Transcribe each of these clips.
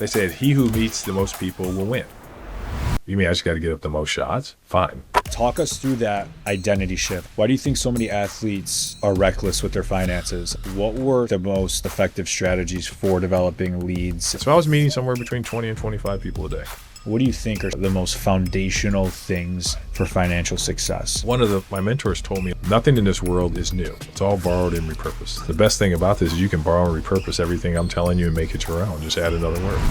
They said he who meets the most people will win. You mean I just got to get up the most shots? Fine. Talk us through that identity shift. Why do you think so many athletes are reckless with their finances? What were the most effective strategies for developing leads? So I was meeting somewhere between 20 and 25 people a day. What do you think are the most foundational things for financial success? One of my mentors told me, nothing in this world is new. It's all borrowed and repurposed. The best thing about this is you can borrow and repurpose everything I'm telling you and make it your own. Just add another word.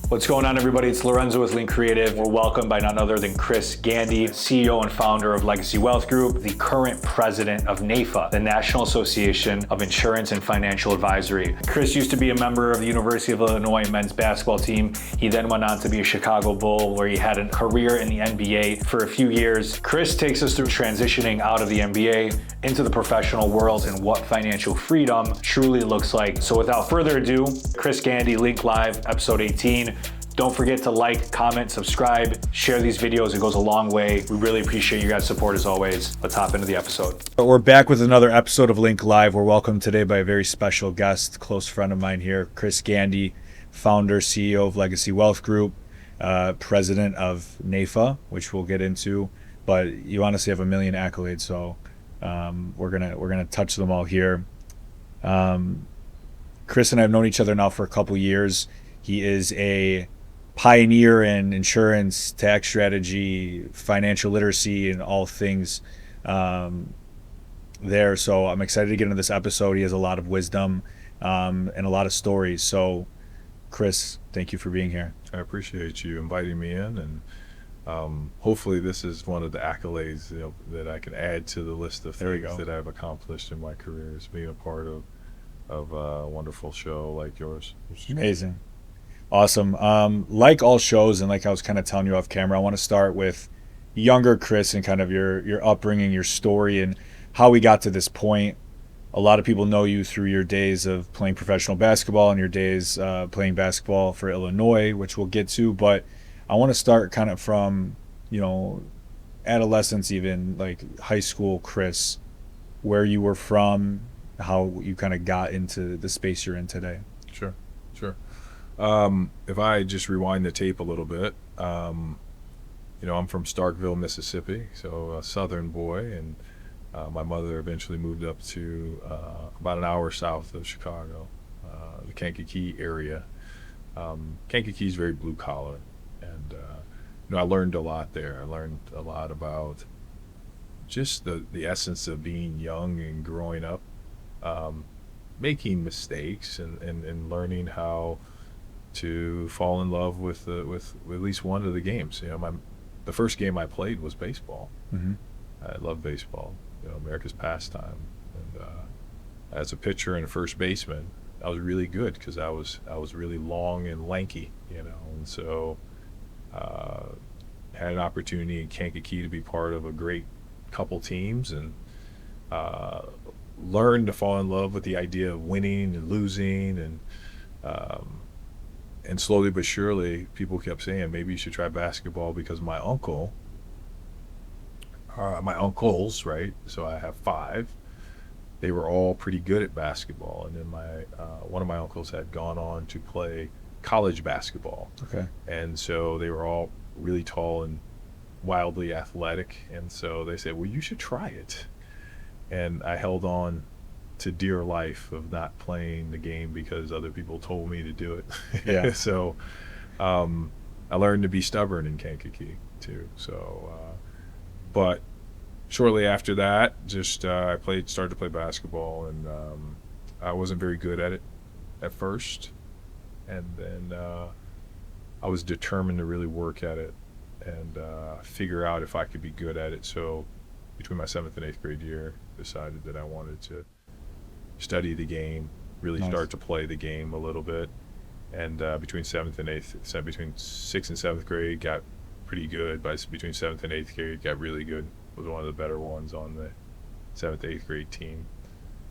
What's going on, everybody? It's Lorenzo with Link Creative. We're welcomed by none other than Chris Gandy, CEO and founder of Legacy Wealth Group, the current president of NAIFA, the National Association of Insurance and Financial Advisory. Chris used to be a member of the University of Illinois men's basketball team. He then went on to be a Chicago Bull, where he had a career in the NBA for a few years. Chris takes us through transitioning out of the NBA into the professional world and what financial freedom truly looks like. So without further ado, Chris Gandy, Link Live, episode 18. Don't forget to like, comment, subscribe, share these videos. It goes a long way. We really appreciate you guys' support as always. Let's hop into the episode. We're back with another episode of Link Live. We're welcomed today by a very special guest, close friend of mine here, Chris Gandy, founder, CEO of Legacy Wealth Group, president of NAIFA, which we'll get into. But you honestly have a million accolades, so we're gonna touch them all here. Chris and I have known each other now for a couple years. He is a pioneer in insurance, tax strategy, financial literacy, and all things there. So I'm excited to get into this episode. He has a lot of wisdom and a lot of stories. So Chris, thank you for being here. I appreciate you inviting me in, and hopefully this is one of the accolades that I can add to the list of things that I've accomplished in my career, is being a part of a wonderful show like yours. Amazing. Awesome. Like all shows, and like I was kind of telling you off camera, I want to start with younger Chris and kind of your upbringing, your story, and how we got to this point. A lot of people know you through your days of playing professional basketball and your days playing basketball for Illinois, which we'll get to. But I want to start kind of from, adolescence, even like high school, Chris, where you were from, how you kind of got into the space you're in today. Sure. If I just rewind the tape a little bit, I'm from Starkville, Mississippi, so a southern boy, and my mother eventually moved up to about an hour south of Chicago, the Kankakee area. Kankakee is very blue collar, and I learned a lot there. I learned a lot about just the essence of being young and growing up, making mistakes and learning how to fall in love with at least one of the games. The first game I played was baseball. Mm-hmm. I love baseball, America's pastime. And as a pitcher and a first baseman, I was really good because I was really long and lanky, and so had an opportunity in Kankakee to be part of a great couple teams, and learned to fall in love with the idea of winning and losing, and slowly but surely, people kept saying, maybe you should try basketball, because my uncles, right? So I have 5. They were all pretty good at basketball. And then one of my uncles had gone on to play college basketball. Okay. And so they were all really tall and wildly athletic. And so they said, well, you should try it. And I held on to dear life of not playing the game because other people told me to do it. Yeah. So I learned to be stubborn in Kankakee too. So but shortly after that, just I started to play basketball, and I wasn't very good at it at first, and then I was determined to really work at it and figure out if I could be good at it. So between my 7th and 8th grade year, decided that I wanted to study the game, really start to play the game a little bit. And between 7th and 8th, between 6th and 7th grade, got pretty good. But between 7th and 8th grade, got really good. Was one of the better ones on the 7th, 8th grade team.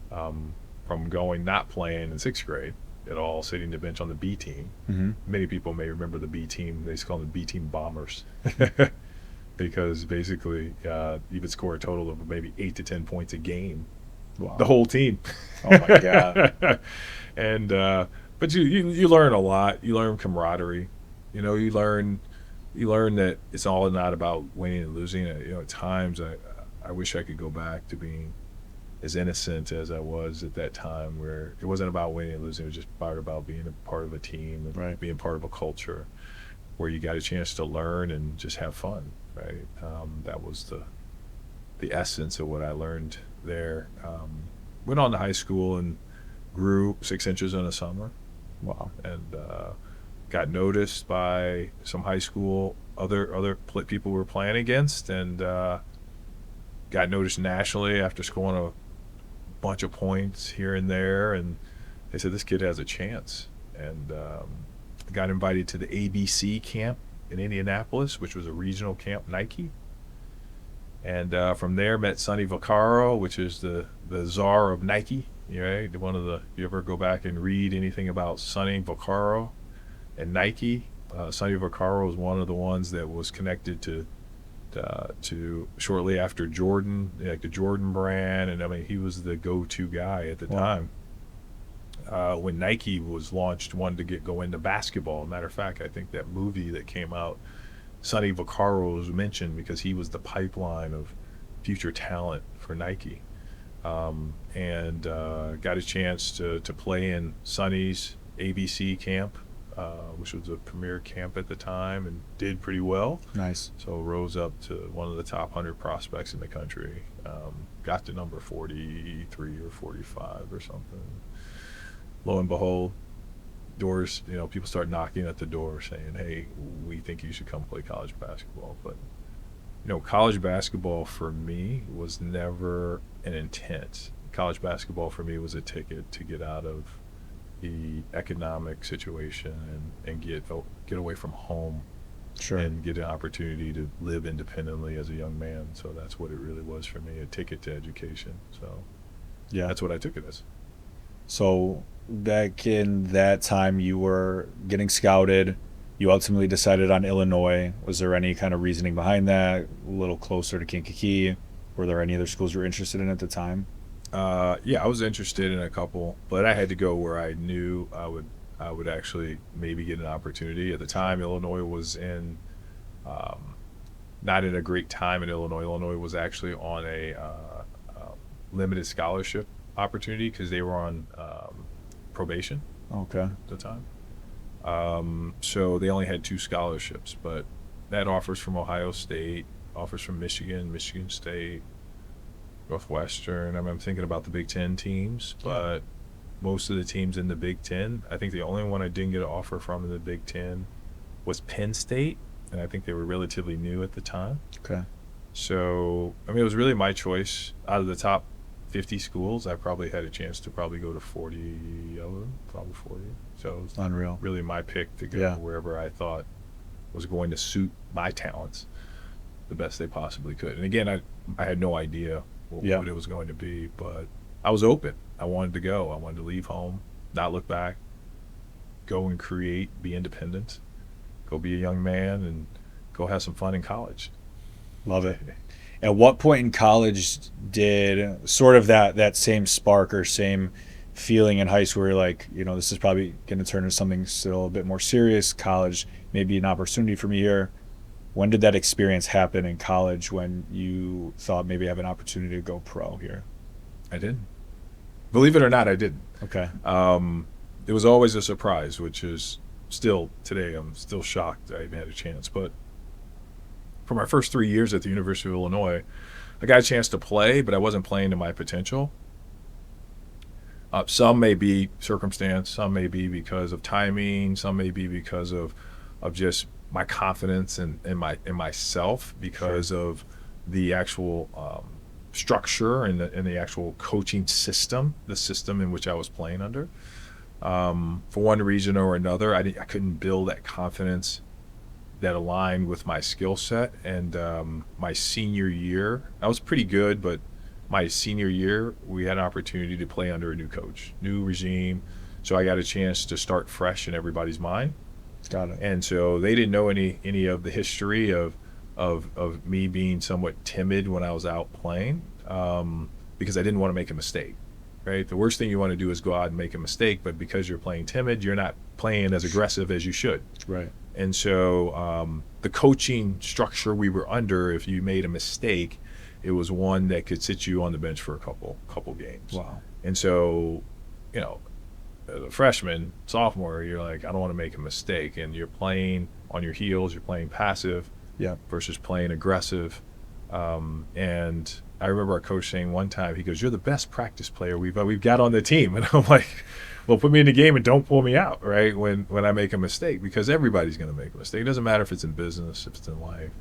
From going not playing in 6th grade at all, sitting the bench on the B team. Mm-hmm. Many people may remember the B team. They used to call them the B team bombers. Because basically you would score a total of maybe 8 to 10 points a game Wow. the whole team. Oh my God. And but you learn a lot. You learn camaraderie. You know, you learn that it's all not about winning and losing. You know, at times I wish I could go back to being as innocent as I was at that time, where it wasn't about winning and losing. It was just about being a part of a team and Right. being part of a culture where you got a chance to learn and just have fun. Right. That was the essence of what I learned there. Went on to high school and grew 6 inches in a summer, Wow. and got noticed by some high school people we were playing against, and got noticed nationally after scoring a bunch of points here and there, and they said this kid has a chance, and got invited to the ABC camp in Indianapolis, which was a regional camp Nike. And from there met Sonny Vaccaro, which is the czar of Nike. Right? You ever go back and read anything about Sonny Vaccaro and Nike? Sonny Vaccaro was one of the ones that was connected to shortly after Jordan, like the Jordan brand, and I mean he was the go-to guy at the time. When Nike was launched, wanted to go into basketball. Matter of fact, I think that movie that came out, Sonny Vaccaro was mentioned because he was the pipeline of future talent for Nike, and got a chance to play in Sonny's ABC camp, which was a premier camp at the time, and did pretty well. Nice. So rose up to one of the top 100 prospects in the country. Got to number 43 or 45 or something. Lo and behold, doors, people start knocking at the door saying, hey, we think you should come play college basketball. But college basketball for me was never an intent. College basketball for me was a ticket to get out of the economic situation and get away from home. Sure. And get an opportunity to live independently as a young man. So that's what it really was for me, a ticket to education. So Yeah. that's what I took it as. So back in that time, you were getting scouted. You ultimately decided on Illinois. Was there any kind of reasoning behind that? A little closer to Kankakee. Were there any other schools you were interested in at the time? Yeah, I was interested in a couple, but I had to go where I knew I would actually maybe get an opportunity. At the time, Illinois was not in a great time in Illinois. Illinois was actually on a limited scholarship opportunity because they were on probation Okay. at the time. So they only had 2 scholarships, but that offers from Ohio State, offers from Michigan State, Northwestern. I'm thinking about the Big Ten teams, but most of the teams in the Big Ten, I think the only one I didn't get an offer from in the Big Ten was Penn State, and I think they were relatively new at the time. Okay. So, it was really my choice. Out of the top 50 schools, I probably had a chance to probably go to 40 of them, probably 40. So it was Unreal. really my pick to go Yeah. wherever I thought was going to suit my talents the best they possibly could. And again, I had no idea what it was going to be, but I was open. I wanted to go. I wanted to leave home, not look back, go and create, be independent, go be a young man, and go have some fun in college. Love it. At what point in college did sort of that same spark or same feeling in high school where you're like, this is probably going to turn into something still a bit more serious, college, maybe an opportunity for me here? When did that experience happen in college when you thought maybe I have an opportunity to go pro here? I didn't. Believe it or not, I didn't. Okay. It was always a surprise, which is still today, I'm still shocked I even had a chance. But for my first 3 years at the University of Illinois, I got a chance to play, but I wasn't playing to my potential. Some may be circumstance, some may be because of timing, some may be because of just my confidence in myself, because of the actual structure and the actual coaching system, the system in which I was playing under. For one reason or another, I couldn't build that confidence that aligned with my skill set. And my senior year, I was pretty good, but my senior year, we had an opportunity to play under a new coach, new regime. So I got a chance to start fresh in everybody's mind. Got it. And so they didn't know any of the history of me being somewhat timid when I was out playing. because I didn't want to make a mistake. Right? The worst thing you want to do is go out and make a mistake, but because you're playing timid, you're not playing as aggressive as you should. Right. And so the coaching structure we were under, if you made a mistake, it was one that could sit you on the bench for a couple games. Wow. And so, you know, as a freshman, sophomore, you're like, I don't want to make a mistake. And you're playing on your heels, you're playing passive versus playing aggressive. And I remember our coach saying one time, he goes, "You're the best practice player we've got on the team." And I'm like, well, put me in the game and don't pull me out, right, when I make a mistake, because everybody's going to make a mistake. It doesn't matter if it's in business, if it's in life.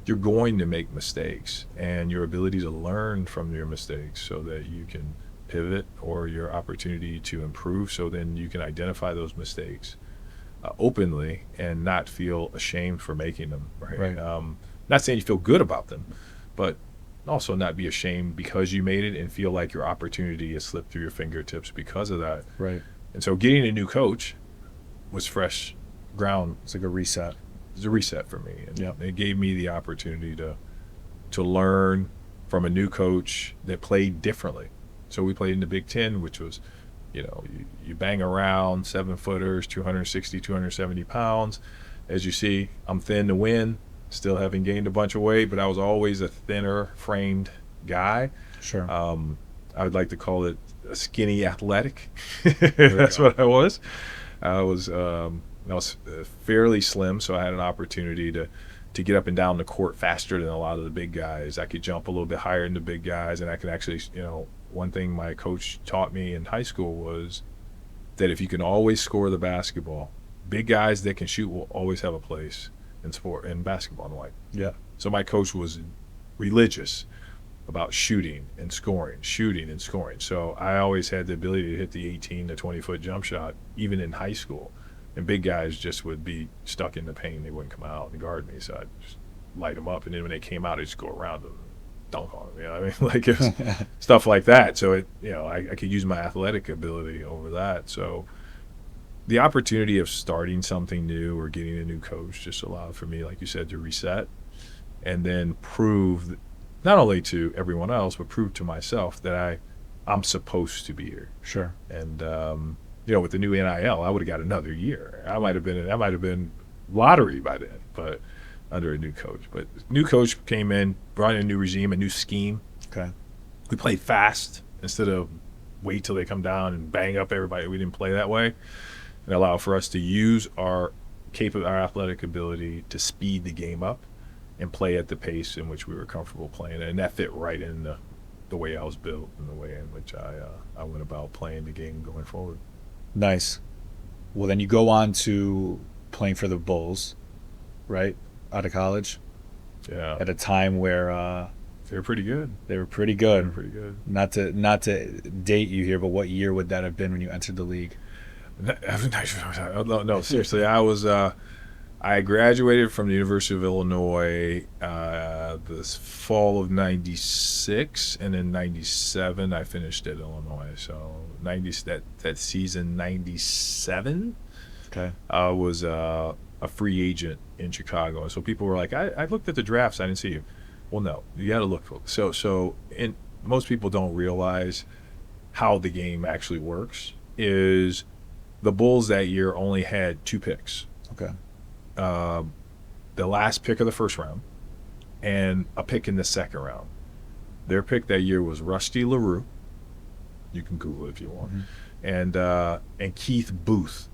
You're going to make mistakes, and your ability to learn from your mistakes so that you can pivot, or your opportunity to improve, so then you can identify those mistakes openly and not feel ashamed for making them, right? Not saying you feel good about them, but also not be ashamed because you made it and feel like your opportunity has slipped through your fingertips because of that. Right. And so getting a new coach was fresh ground. It's like a reset. It was a reset for me. And it gave me the opportunity to learn from a new coach that played differently. So we played in the Big Ten, which was, you know, you bang around 7-footers, 260, 270 pounds. As you see, I'm thin to win. Still haven't gained a bunch of weight, but I was always a thinner framed guy. Sure. I would like to call it a skinny athletic. That's what I was. I was fairly slim, so I had an opportunity to get up and down the court faster than a lot of the big guys. I could jump a little bit higher than the big guys, and I could actually, you know, one thing my coach taught me in high school was that if you can always score the basketball, big guys that can shoot will always have a place in basketball and life. Yeah. So my coach was religious about shooting and scoring. So I always had the ability to hit the 18 to 20-foot jump shot, even in high school. And big guys just would be stuck in the paint. They wouldn't come out and guard me. So I'd just light them up. And then when they came out, I'd just go around them, dunk on them. You know what I mean? Like, it was stuff like that. So, I could use my athletic ability over that. So the opportunity of starting something new or getting a new coach just allowed for me, like you said, to reset and then prove not only to everyone else, but prove to myself that I'm supposed to be here. Sure. And, with the new NIL, I would have got another year. I might have been lottery by then, but under a new coach. But new coach came in, brought in a new regime, a new scheme. Okay. We played fast instead of wait till they come down and bang up everybody. We didn't play that way. And allow for us to use our athletic ability to speed the game up and play at the pace in which we were comfortable playing. And that fit right in the way I was built and the way in which I went about playing the game going forward. Nice. Well, then you go on to playing for the Bulls, right, out of college? Yeah. At a time where they were pretty good. They were pretty good. They were pretty good. Not to date you here, but what year would that have been when you entered the league? No, seriously. I graduated from the University of Illinois this fall of '96, and in '97 I finished at Illinois. So that season '97, okay, I was a free agent in Chicago. And so people were like, I looked at the drafts, I didn't see you. Well, no, you got to look for it. So most people don't realize how the game actually works. Is the Bulls that year only had 2 picks. Okay. The last pick of the first round and a pick in the second round. Their pick that year was Rusty LaRue. You can Google it if you want. Mm-hmm. And Keith Booth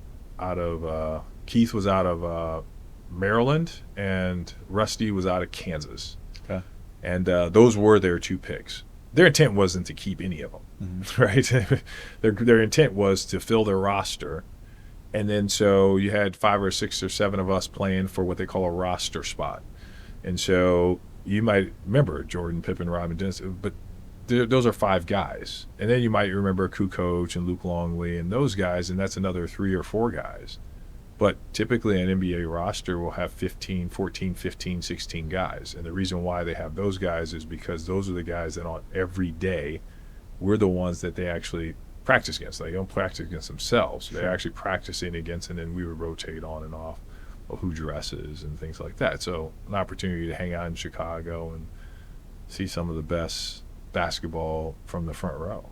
Keith was out of Maryland, and Rusty was out of Kansas. Okay. And those were their 2 picks. Their intent wasn't to keep any of them, mm-hmm. right? Their intent was to fill their roster. And then so you had 5 or 6 or 7 of us playing for what they call a roster spot. And so you might remember Jordan, Pippen, Rodman, Dennis, but those are 5 guys. And then you might remember Kukoc and Luke Longley and those guys, and that's another 3 or 4 guys. But typically an NBA roster will have 14, 15, 16 guys. And the reason why they have those guys is because those are the guys that on every day, we're the ones that they actually practice against. They don't practice against themselves. Sure. They're actually practicing against, and then we would rotate on and off of who dresses and things like that. So an opportunity to hang out in Chicago and see some of the best basketball from the front row.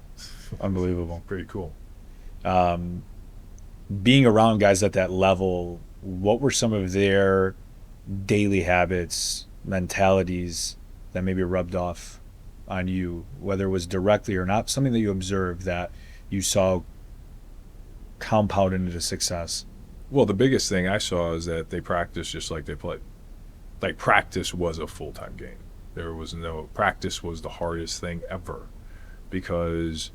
Unbelievable. Pretty cool. Being around guys at that level, what were some of their daily habits, mentalities that maybe rubbed off on you, whether it was directly or not, something that you observed that you saw compound into success? Well, the biggest thing I saw is that they practiced just like they played. Like, practice was a full-time game. Practice was the hardest thing ever, because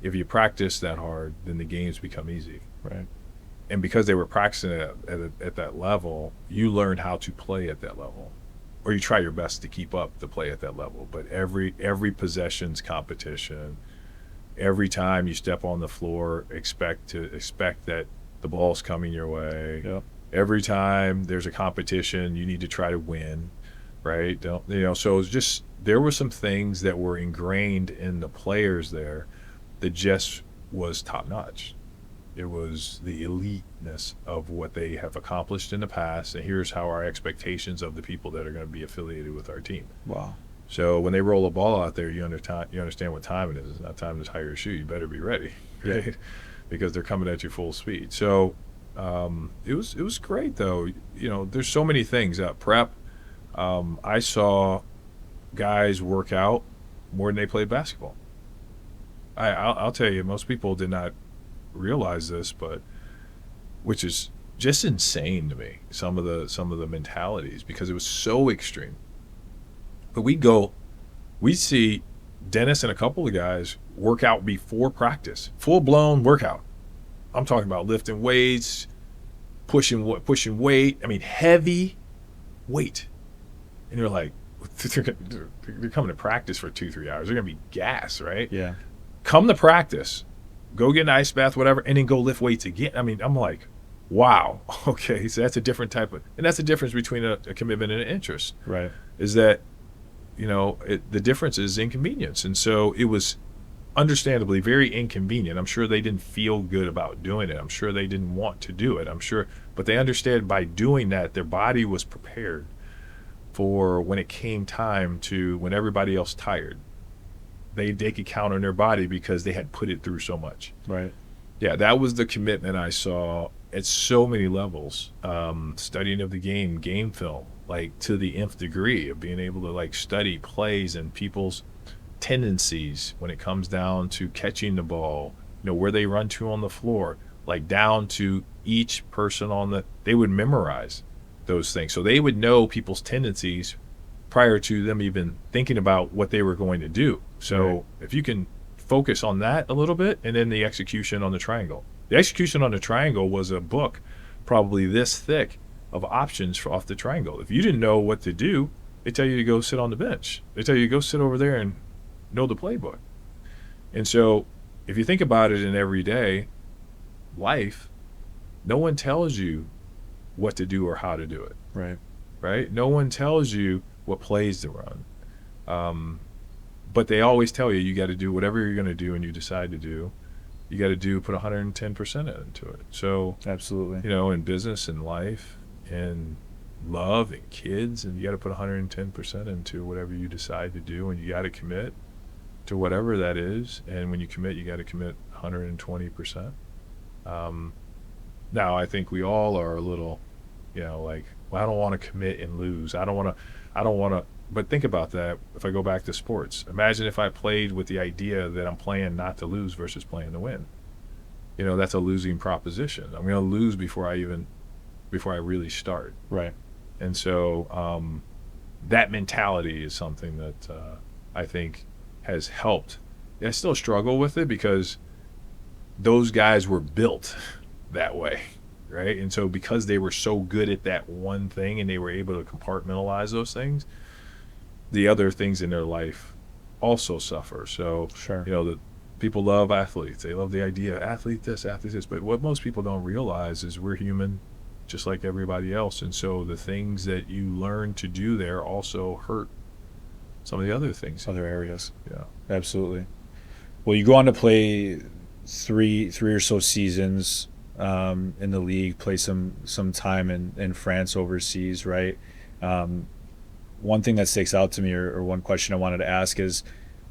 if you practice that hard, then the games become easy. Right. And because they were practicing at that level, you learned how to play at that level, or you try your best to keep up to play at that level. But every possession's competition. Every time you step on the floor, expect that the ball's coming your way. Yep. Every time there's a competition, you need to try to win, right? So it was just, there were some things that were ingrained in the players there that just was top notch. It was the eliteness of what they have accomplished in the past, and here's how our expectations of the people that are going to be affiliated with our team. Wow. So when they roll a ball out there, you understand what time it is. It's not time to tie your shoe. You better be ready, right? Yeah. Because they're coming at you full speed. So it was great, though. There's so many things. Prep, I saw guys work out more than they played basketball. I'll tell you, most people did not realize this, but which is just insane to me. Some of the mentalities, because it was so extreme. But we'd see Dennis and a couple of guys work out before practice, full blown workout. I'm talking about lifting weights, pushing weight. I mean, heavy weight. And you're like, they're coming to practice for 2-3 hours. They're gonna be gas, right? Yeah. Come to practice, go get an ice bath, whatever, and then go lift weights again. I mean, I'm like, wow, okay, so that's a different and that's the difference between a commitment and an interest. Right. Is that, the difference is inconvenience. And so it was understandably very inconvenient. I'm sure they didn't feel good about doing it. I'm sure they didn't want to do it. But they understood by doing that, their body was prepared for when it came time to, when everybody else tired. They could count on their body because they had put it through so much. Right. Yeah, that was the commitment I saw at so many levels. Studying of the game film, like to the nth degree of being able to like study plays and people's tendencies when it comes down to catching the ball, where they run to on the floor, like down to each person they would memorize those things. So they would know people's tendencies prior to them even thinking about what they were going to do. So right. If you can focus on that a little bit, and then the execution on the triangle. The execution on the triangle was a book probably this thick of options off the triangle. If you didn't know what to do, they tell you to go sit on the bench. They tell you to go sit over there and know the playbook. And so if you think about it in everyday life, no one tells you what to do or how to do it. Right? No one tells you what plays to run. But they always tell you got to do whatever you're going to do and you decide to do. You got to put 110% into it. So absolutely, in business and life and love and kids, and you got to put 110% into whatever you decide to do, and you got to commit to whatever that is. And when you commit, you got to commit 120%. Now, I think we all are a little, like, well, I don't want to commit and lose. I don't want to. But think about that. If I go back to sports, imagine if I played with the idea that I'm playing not to lose versus playing to win. That's a losing proposition. I'm going to lose before I really start. Right. And so that mentality is something that I think has helped. I still struggle with it because those guys were built that way, right? And so because they were so good at that one thing and they were able to compartmentalize those things, the other things in their life also suffer. So, sure. The people love athletes. They love the idea of athlete this. But what most people don't realize is we're human just like everybody else. And so the things that you learn to do there also hurt some of the other things. Other areas. Yeah. Absolutely. Well, you go on to play three or so seasons in the league, play some time in France overseas, right? One thing that sticks out to me, or one question I wanted to ask is,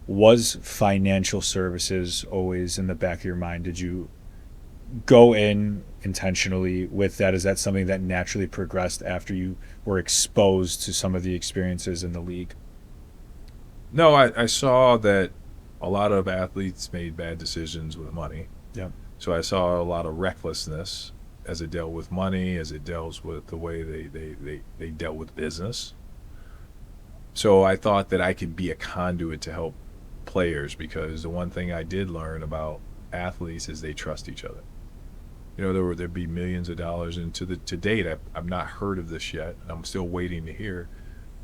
Was financial services always in the back of your mind? Did you go in intentionally with that? Is that something that naturally progressed after you were exposed to some of the experiences in the league? No, I saw that a lot of athletes made bad decisions with money. Yeah. So I saw a lot of recklessness as it dealt with money, as it deals with the way they dealt with business. So I thought that I could be a conduit to help players, because the one thing I did learn about athletes is they trust each other. There'd be millions of dollars, and to date, I've not heard of this yet, and I'm still waiting to hear.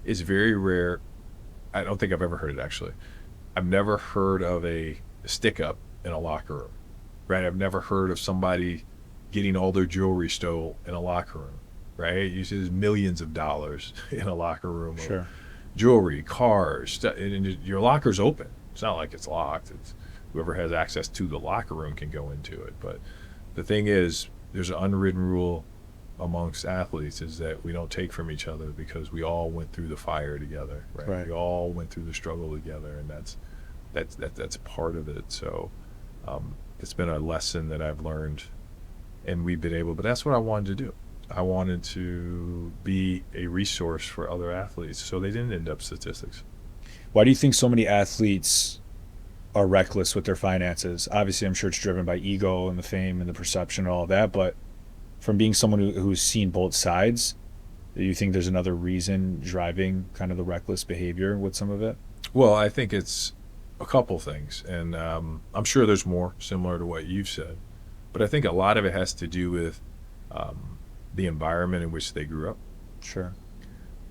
It's very rare. I don't think I've ever heard it, actually. I've never heard of a stick up in a locker room, right? I've never heard of somebody getting all their jewelry stole in a locker room, right? You see, there's millions of dollars in a locker room. Sure. Jewelry, cars, and your locker's open. It's not like it's locked. It's whoever has access to the locker room can go into it. But the thing is, there's an unwritten rule amongst athletes is that we don't take from each other, because we all went through the fire together, right? We all went through the struggle together, and that's part of it. So it's been a lesson that I've learned, and we've been able. But that's what I wanted to do. I wanted to be a resource for other athletes, so they didn't end up statistics. Why do you think so many athletes are reckless with their finances? Obviously, I'm sure it's driven by ego and the fame and the perception and all of that, but from being someone who's seen both sides, do you think there's another reason driving kind of the reckless behavior with some of it? Well, I think it's a couple things, and I'm sure there's more similar to what you've said, but I think a lot of it has to do with the environment in which they grew up. Sure.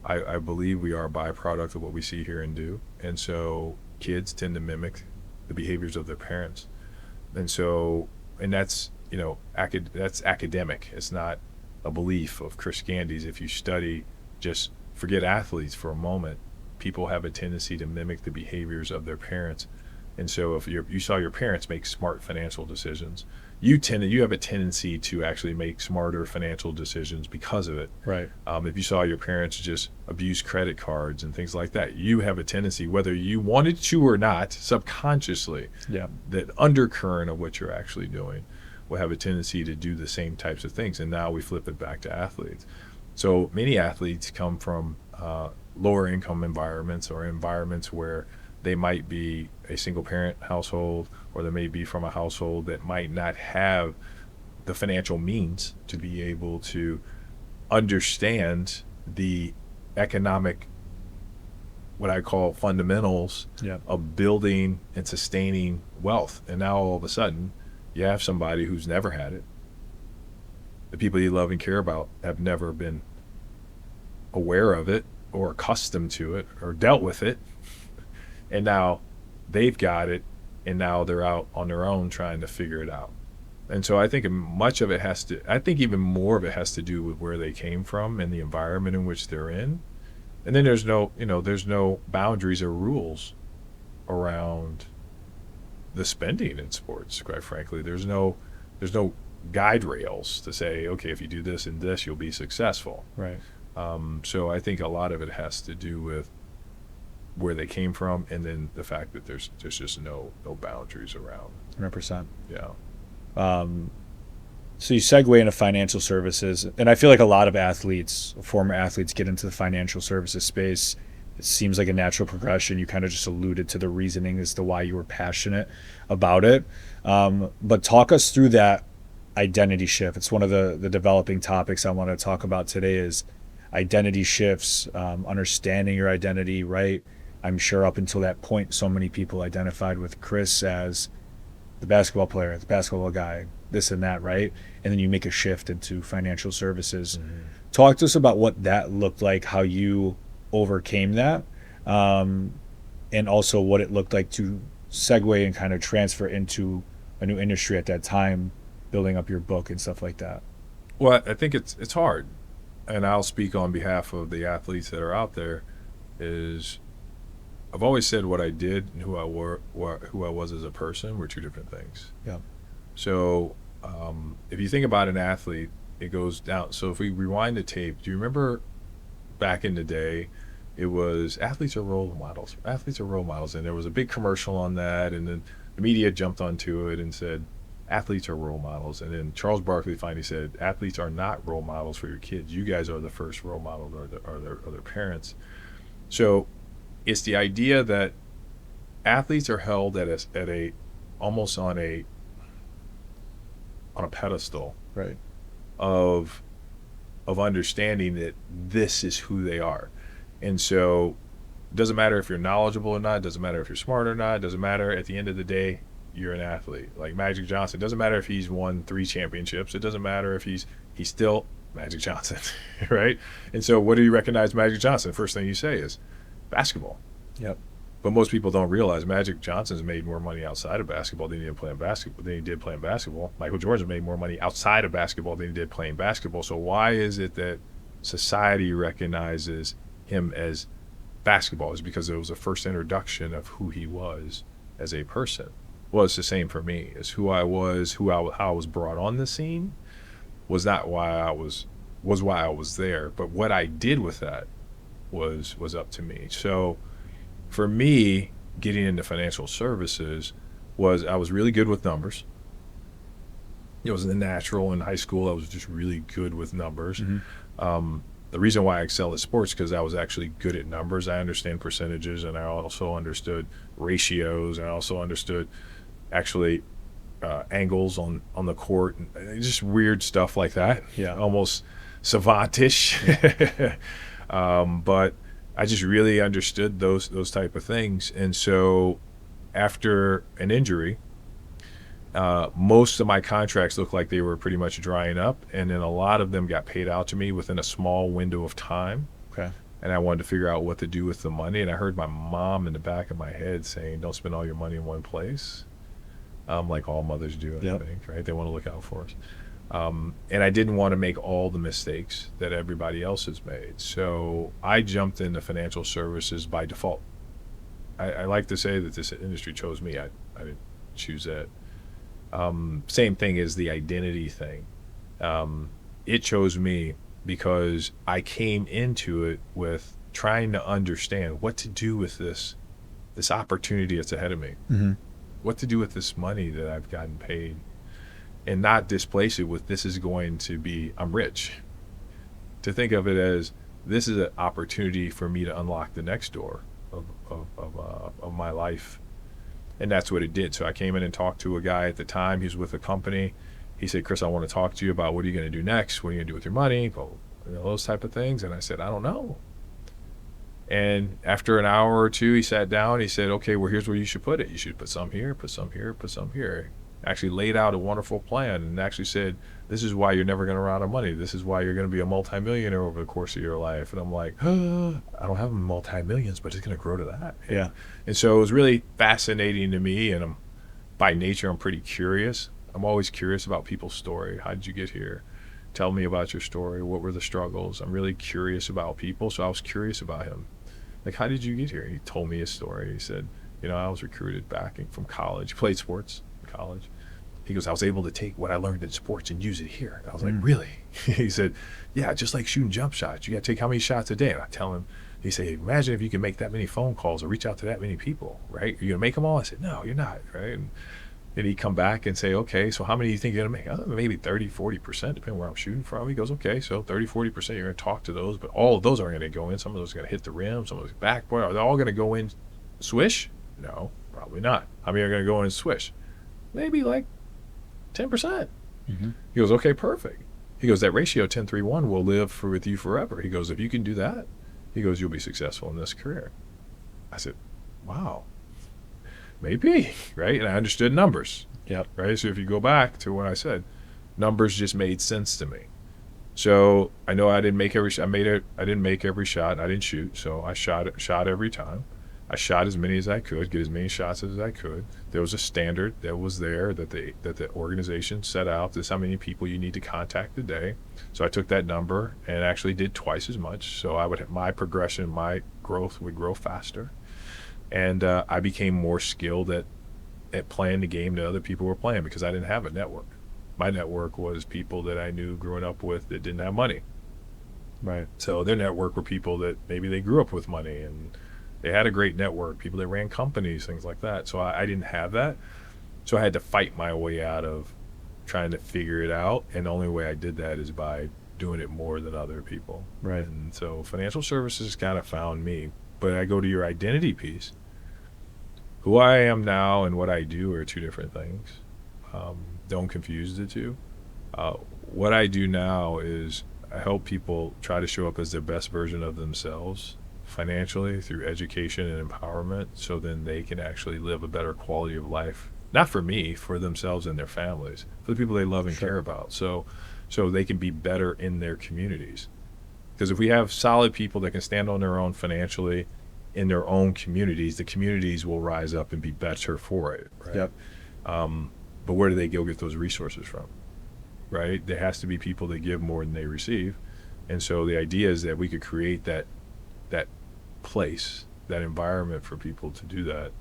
I believe we are a byproduct of what we see, hear, and do, and so kids tend to mimic the behaviors of their parents, and that's that's academic. It's not a belief of Chris Gandy's. If you study, just forget athletes for a moment, people have a tendency to mimic the behaviors of their parents. And so if you saw your parents make smart financial decisions, you have a tendency to actually make smarter financial decisions because of it. Right. If you saw your parents just abuse credit cards and things like that, you have a tendency, whether you wanted to or not, subconsciously, that undercurrent of what you're actually doing will have a tendency to do the same types of things. And now we flip it back to athletes. So many athletes come from lower income environments, or environments where they might be a single parent household, or they may be from a household that might not have the financial means to be able to understand the economic, what I call fundamentals of building and sustaining wealth. And now all of a sudden you have somebody who's never had it. The people you love and care about have never been aware of it or accustomed to it or dealt with it. And now they've got it, and now they're out on their own trying to figure it out. And so I think much of it even more of it has to do with where they came from and the environment in which they're in. And then there's no boundaries or rules around the spending in sports, quite frankly. There's no guide rails to say, okay, if you do this and this, you'll be successful. Right. So I think a lot of it has to do with where they came from, and then the fact that there's just no boundaries around. 100%. Yeah. So you segue into financial services, and I feel like a lot of athletes, former athletes, get into the financial services space. It seems like a natural progression. You kind of just alluded to the reasoning as to why you were passionate about it. But talk us through that identity shift. It's one of the developing topics I want to talk about today is identity shifts, understanding your identity, right? I'm sure up until that point, so many people identified with Chris as the basketball player, the basketball guy, this and that, right? And then you make a shift into financial services. Mm-hmm. Talk to us about what that looked like, how you overcame that, and also what it looked like to segue and kind of transfer into a new industry at that time, building up your book and stuff like that. Well, I think it's hard, and I'll speak on behalf of the athletes that are out there, is I've always said what I did and who I was as a person were two different things. Yeah. So if you think about an athlete, it goes down. So if we rewind the tape, do you remember back in the day it was athletes are role models. Athletes are role models. And there was a big commercial on that. And then the media jumped onto it and said, athletes are role models. And then Charles Barkley finally said, athletes are not role models for your kids. You guys are the first role model, or their parents. So it's the idea that athletes are held at a almost on a pedestal, Right. of understanding that this is who they are. And so it doesn't matter if you're knowledgeable or not, it doesn't matter if you're smart or not, it doesn't matter. At the end of the day, you're an athlete. Like Magic Johnson, it doesn't matter if he's won 3 championships, it doesn't matter if he's still Magic Johnson, right? And so what do you recognize Magic Johnson? The first thing you say is basketball. Yep. But most people don't realize Magic Johnson's made more money outside of basketball than he did playing basketball. Michael Jordan made more money outside of basketball than he did playing basketball. So why is it that society recognizes him as basketball? Is because it was the first introduction of who he was as a person. Well, it's the same for me. It's who I was, how I was brought on the scene was not why I was there. But what I did with that was up to me. So for me, getting into financial services was I was really good with numbers. It was natural in high school. I was just really good with numbers. Mm-hmm. The reason why I excel at sports because I was actually good at numbers. I understand percentages, and I also understood ratios, and I also understood actually angles on the court, and just weird stuff like that. Yeah. Almost savantish. But I just really understood those type of things. And so after an injury, most of my contracts looked like they were pretty much drying up, and then a lot of them got paid out to me within a small window of time. Okay. And I wanted to figure out what to do with the money, and I heard my mom in the back of my head saying, don't spend all your money in one place, like all mothers do, I think, right? They want to look out for us. And I didn't want to make all the mistakes that everybody else has made. So I jumped into financial services by default. I like to say that this industry chose me. I didn't choose it. Same thing as the identity thing. It chose me because I came into it with trying to understand what to do with this opportunity that's ahead of me. Mm-hmm. What to do with this money that I've gotten paid. And not displace it with this is going to be, I'm rich. To think of it as this is an opportunity for me to unlock the next door of my life. And that's what it did. So I came in and talked to a guy at the time. He was with a company. He said, Chris, I want to talk to you about what are you going to do next? What are you going to do with your money? Those type of things. And I said, I don't know. And after an hour or two, he sat down. He said, okay, well, here's where you should put it. You should put some here, put some here, put some here. Actually laid out a wonderful plan and actually said, this is why you're never going to run out of money. This is why you're going to be a multimillionaire over the course of your life. And I'm like, I don't have multi-millions, but it's going to grow to that. Yeah. And so it was really fascinating to me. And by nature, I'm pretty curious. I'm always curious about people's story. How did you get here? Tell me about your story. What were the struggles? I'm really curious about people. So I was curious about him. Like, how did you get here? He told me his story. He said, I was recruited back from college. He played sports in college. He goes, I was able to take what I learned in sports and use it here. And I was like, really? He said, yeah, just like shooting jump shots. You got to take how many shots a day? And I tell him, he said, imagine if you can make that many phone calls or reach out to that many people, right? Are you going to make them all? I said, no, you're not, right? And then he'd come back and say, okay, so how many do you think you're going to make? Maybe 30, 40%, depending where I'm shooting from. He goes, okay, so 30, 40%, you're going to talk to those, but all of those aren't going to go in. Some of those are going to hit the rim, some of those backboard. Are they all going to go in swish? No, probably not. How many are going to go in and swish? Maybe like 10%. Mm-hmm. He goes, okay, perfect. He goes, that ratio 10-3-1 will live with you forever. He goes, if you can do that, he goes, you'll be successful in this career. I said, wow, maybe, right? And I understood numbers. Yep. Right. So if you go back to what I said, numbers just made sense to me. So I know I didn't make every shot. I didn't make every shot. I didn't shoot. So I shot every time. I shot as many as I could, get as many shots as I could. There was a standard that was there that the organization set out. This is how many people you need to contact a day. So I took that number and actually did twice as much. So my progression, my growth would grow faster. And I became more skilled at playing the game that other people were playing because I didn't have a network. My network was people that I knew growing up with that didn't have money. Right. So their network were people that maybe they grew up with money and they had a great network, people that ran companies, things like that. So I didn't have that. So I had to fight my way out of trying to figure it out. And the only way I did that is by doing it more than other people. Right. And so financial services kind of found me. But I go to your identity piece. Who I am now and what I do are two different things. Don't confuse the two. What I do now is I help people try to show up as their best version of themselves financially through education and empowerment, so then they can actually live a better quality of life. Not for me, for themselves and their families, for the people they love and care about. So they can be better in their communities. Because if we have solid people that can stand on their own financially in their own communities, the communities will rise up and be better for it. Right? Yep. But where do they go get those resources from? Right? There has to be people that give more than they receive. And so the idea is that we could create that place, that environment for people to do that.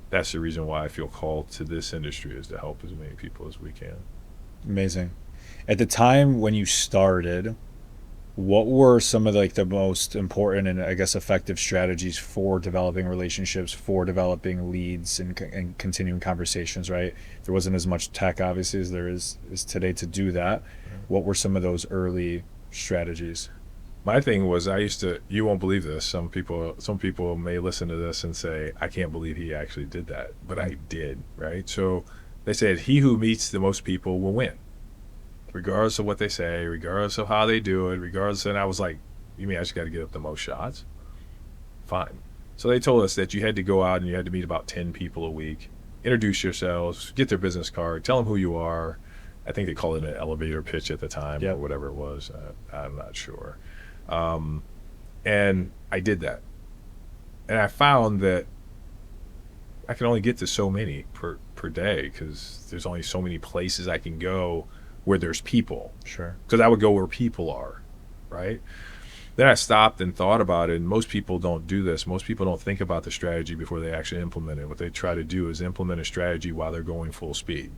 That's the reason why I feel called to this industry, is to help as many people as we can. Amazing. At the time when you started, what were some of the most important and I guess effective strategies for developing relationships, for developing leads and continuing conversations, right? There wasn't as much tech obviously as there is today to do that. What were some of those early strategies? My thing was, you won't believe this. Some people may listen to this and say, I can't believe he actually did that. But I did, right? So they said, he who meets the most people will win. Regardless of what they say, regardless of how they do it, regardless. And I was like, you mean I just got to get up the most shots? Fine. So they told us that you had to go out and you had to meet about 10 people a week, introduce yourselves, get their business card, tell them who you are. I think they called it an elevator pitch at the time, or whatever it was. I'm not sure. And I did that. And I found that I can only get to so many per day, because there's only so many places I can go where there's people. Sure. Because I would go where people are, right? Then I stopped and thought about it, and most people don't do this. Most people don't think about the strategy before they actually implement it. What they try to do is implement a strategy while they're going full speed.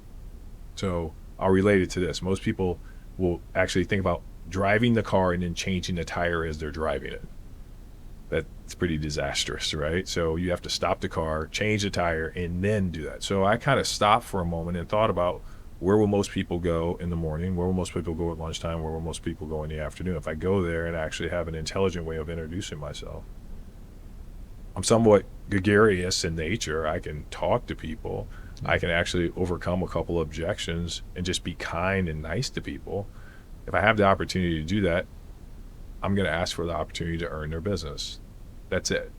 So I'll relate it to this. Most people will actually think about driving the car and then changing the tire as they're driving it. That's pretty disastrous, right? So you have to stop the car, change the tire, and then do that. So I kind of stopped for a moment and thought about, where will most people go in the morning? Where will most people go at lunchtime? Where will most people go in the afternoon? If I go there and actually have an intelligent way of introducing myself. I'm somewhat gregarious in nature. I can talk to people. I can actually overcome a couple objections and just be kind and nice to people. If I have the opportunity to do that, I'm going to ask for the opportunity to earn their business. That's it.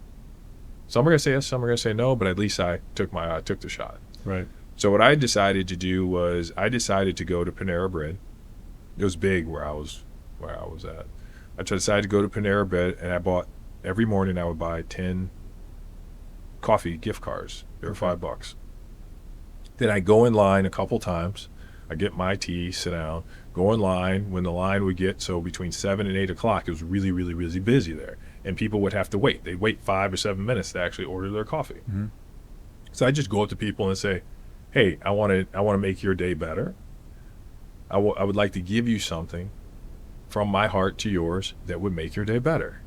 Some are going to say yes, some are going to say no, but at least I took the shot. Right. So what I decided to do was I decided to go to Panera Bread. It was big where I was at. I decided to go to Panera Bread, and I bought, every morning I would buy 10 coffee gift cards. They were $5. Then I go in line a couple times. I get my tea, sit down, go in line. When the line would get, so between 7 and 8 o'clock, it was really, really, really busy there. And people would have to wait. They'd wait 5 or 7 minutes to actually order their coffee. Mm-hmm. So I just go up to people and say, hey, I want to make your day better. I would like to give you something from my heart to yours that would make your day better.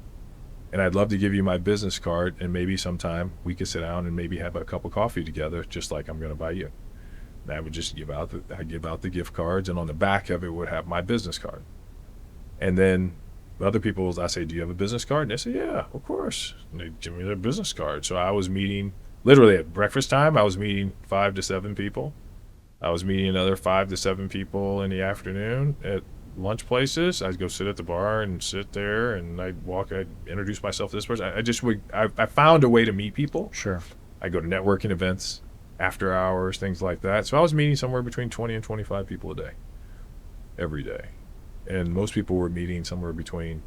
And I'd love to give you my business card, and maybe sometime we could sit down and maybe have a cup of coffee together, just like I'm going to buy you. And I would just give out the gift cards, and on the back of it would have my business card. And then other people, I say, do you have a business card? And they say, yeah, of course. And they give me their business card. So I was meeting, literally at breakfast time, I was meeting 5 to 7 people. I was meeting another 5 to 7 people in the afternoon at lunch places. I'd go sit at the bar and sit there, and I'd introduce myself to this person. I found a way to meet people. Sure. I go to networking events, after hours, things like that. So I was meeting somewhere between 20 and 25 people a day, every day. And most people were meeting somewhere between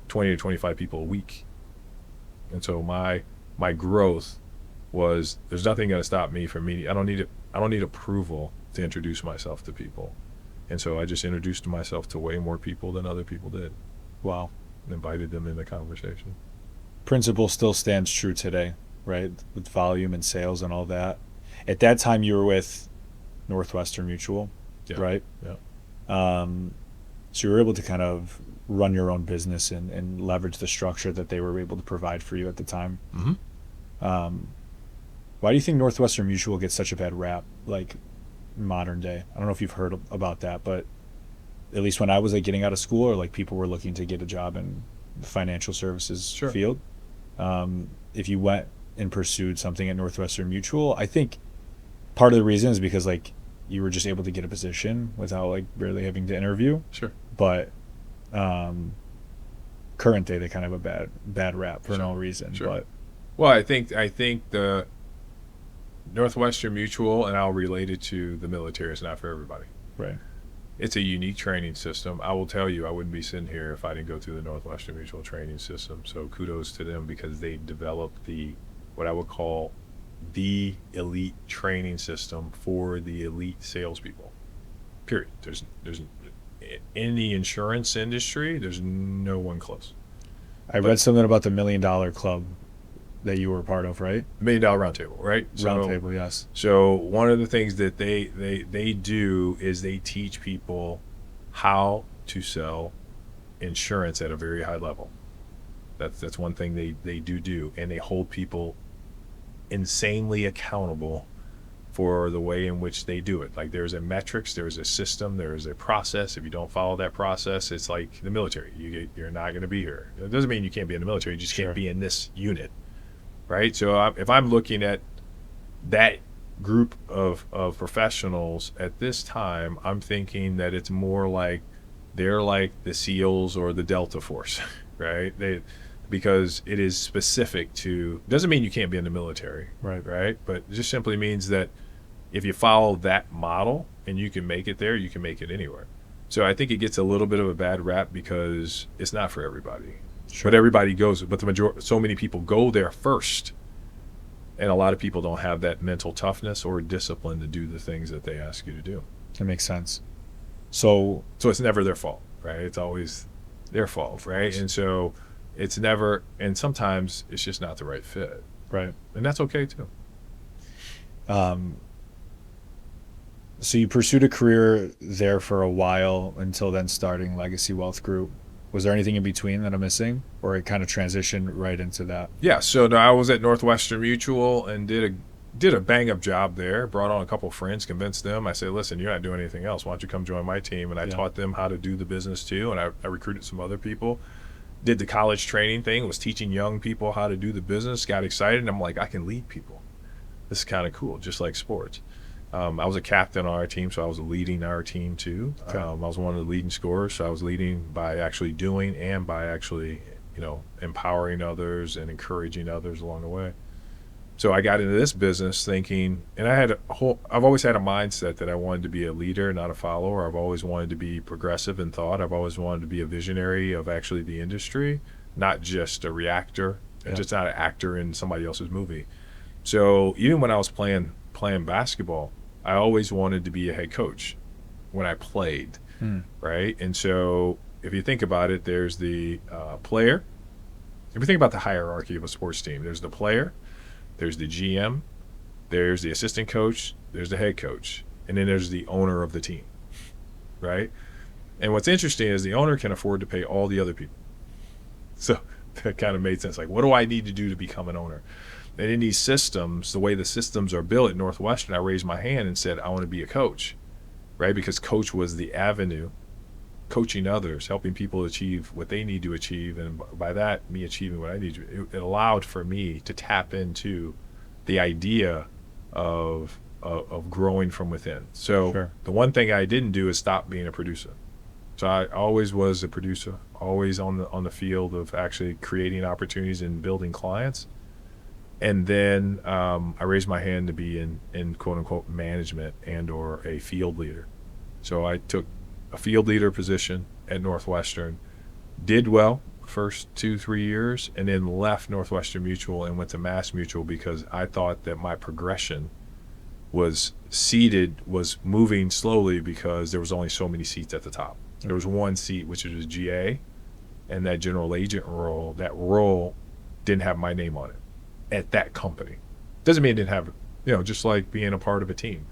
20 to 25 people a week. And so my growth was, there's nothing going to stop me from meeting. I don't need approval to introduce myself to people. And so I just introduced myself to way more people than other people did. Wow. And invited them in the conversation. Principle still stands true today, right? With volume and sales and all that. At that time you were with Northwestern Mutual, yeah. right? Yeah. So you were able to kind of run your own business and leverage the structure that they were able to provide for you at the time. Why do you think Northwestern Mutual gets such a bad rap, like modern day? I don't know if you've heard about that, but at least when I was like getting out of school, or like people were looking to get a job in the financial services field, if you went and pursued something at Northwestern Mutual, I think part of the reason is because like you were just able to get a position without like barely having to interview. But current day they kind of have a bad rap for no reason. But well, I think the Northwestern Mutual, and I'll relate it to the military, is not for everybody. Right. It's a unique training system. I will tell you, I wouldn't be sitting here if I didn't go through the Northwestern Mutual training system. So kudos to them, because they developed what I would call the elite training system for the elite salespeople. Period. There's in the insurance industry, there's no one close. I read something about the $1 Million Club that you were a part of, right? $1 Million Roundtable, right? Roundtable, yes. So one of the things that they do is they teach people how to sell insurance at a very high level. That's one thing they do, and they hold people insanely accountable for the way in which they do it. Like there's a metrics, there's a system, there's a process. If you don't follow that process, it's like the military. You're not going to be here. It doesn't mean you can't be in the military. You just can't be in this unit, right? So if I'm looking at that group of professionals at this time, I'm thinking that it's more like they're like the SEALs or the Delta Force, right? Because it is specific to, doesn't mean you can't be in the military, right? But it just simply means that if you follow that model and you can make it there, you can make it anywhere. So I think it gets a little bit of a bad rap because it's not for everybody. But everybody goes, but so many people go there first, and a lot of people don't have that mental toughness or discipline to do the things that they ask you to do. That makes sense. So it's never their fault, right? It's always their fault, right? And so it's never, and sometimes it's just not the right fit, right? And that's okay too. So you pursued a career there for a while until then starting Legacy Wealth Group. Was there anything in between that I'm missing, or it kind of transitioned right into that? Yeah, so I was at Northwestern Mutual and did a bang up job there. Brought on a couple of friends, convinced them. I said, listen, you're not doing anything else. Why don't you come join my team? And I taught them how to do the business too. And I recruited some other people. Did the college training thing, was teaching young people how to do the business, got excited. And I'm like, I can lead people. This is kind of cool, just like sports. I was a captain on our team, so I was leading our team too. Okay. I was one of the leading scorers, so I was leading by actually doing and by actually, empowering others and encouraging others along the way. So I got into this business thinking, and I've always had a mindset that I wanted to be a leader, not a follower. I've always wanted to be progressive in thought. I've always wanted to be a visionary of actually the industry, not just a reactor, just not an actor in somebody else's movie. So even when I was playing basketball, I always wanted to be a head coach when I played, right? And so if you think about it, there's the player. If you think about the hierarchy of a sports team, there's the player, there's the GM, there's the assistant coach, there's the head coach, and then there's the owner of the team, right? And what's interesting is the owner can afford to pay all the other people. So that kind of made sense. Like, what do I need to do to become an owner? And in these systems, the way the systems are built at Northwestern, I raised my hand and said, I want to be a coach, right? Because coach was the avenue, coaching others, helping people achieve what they need to achieve. And by that, me achieving what I need to, it allowed for me to tap into the idea of growing from within. So the one thing I didn't do is stop being a producer. So I always was a producer, always on the field of actually creating opportunities and building clients. And then I raised my hand to be in quote unquote management and or a field leader. So I took a field leader position at Northwestern, did well first 2-3 years, and then left Northwestern Mutual and went to Mass Mutual because I thought that my progression was moving slowly because there was only so many seats at the top. There was one seat, which was GA, and that general agent role, that role didn't have my name on it at that company. Doesn't mean it didn't have, just like being a part of a team.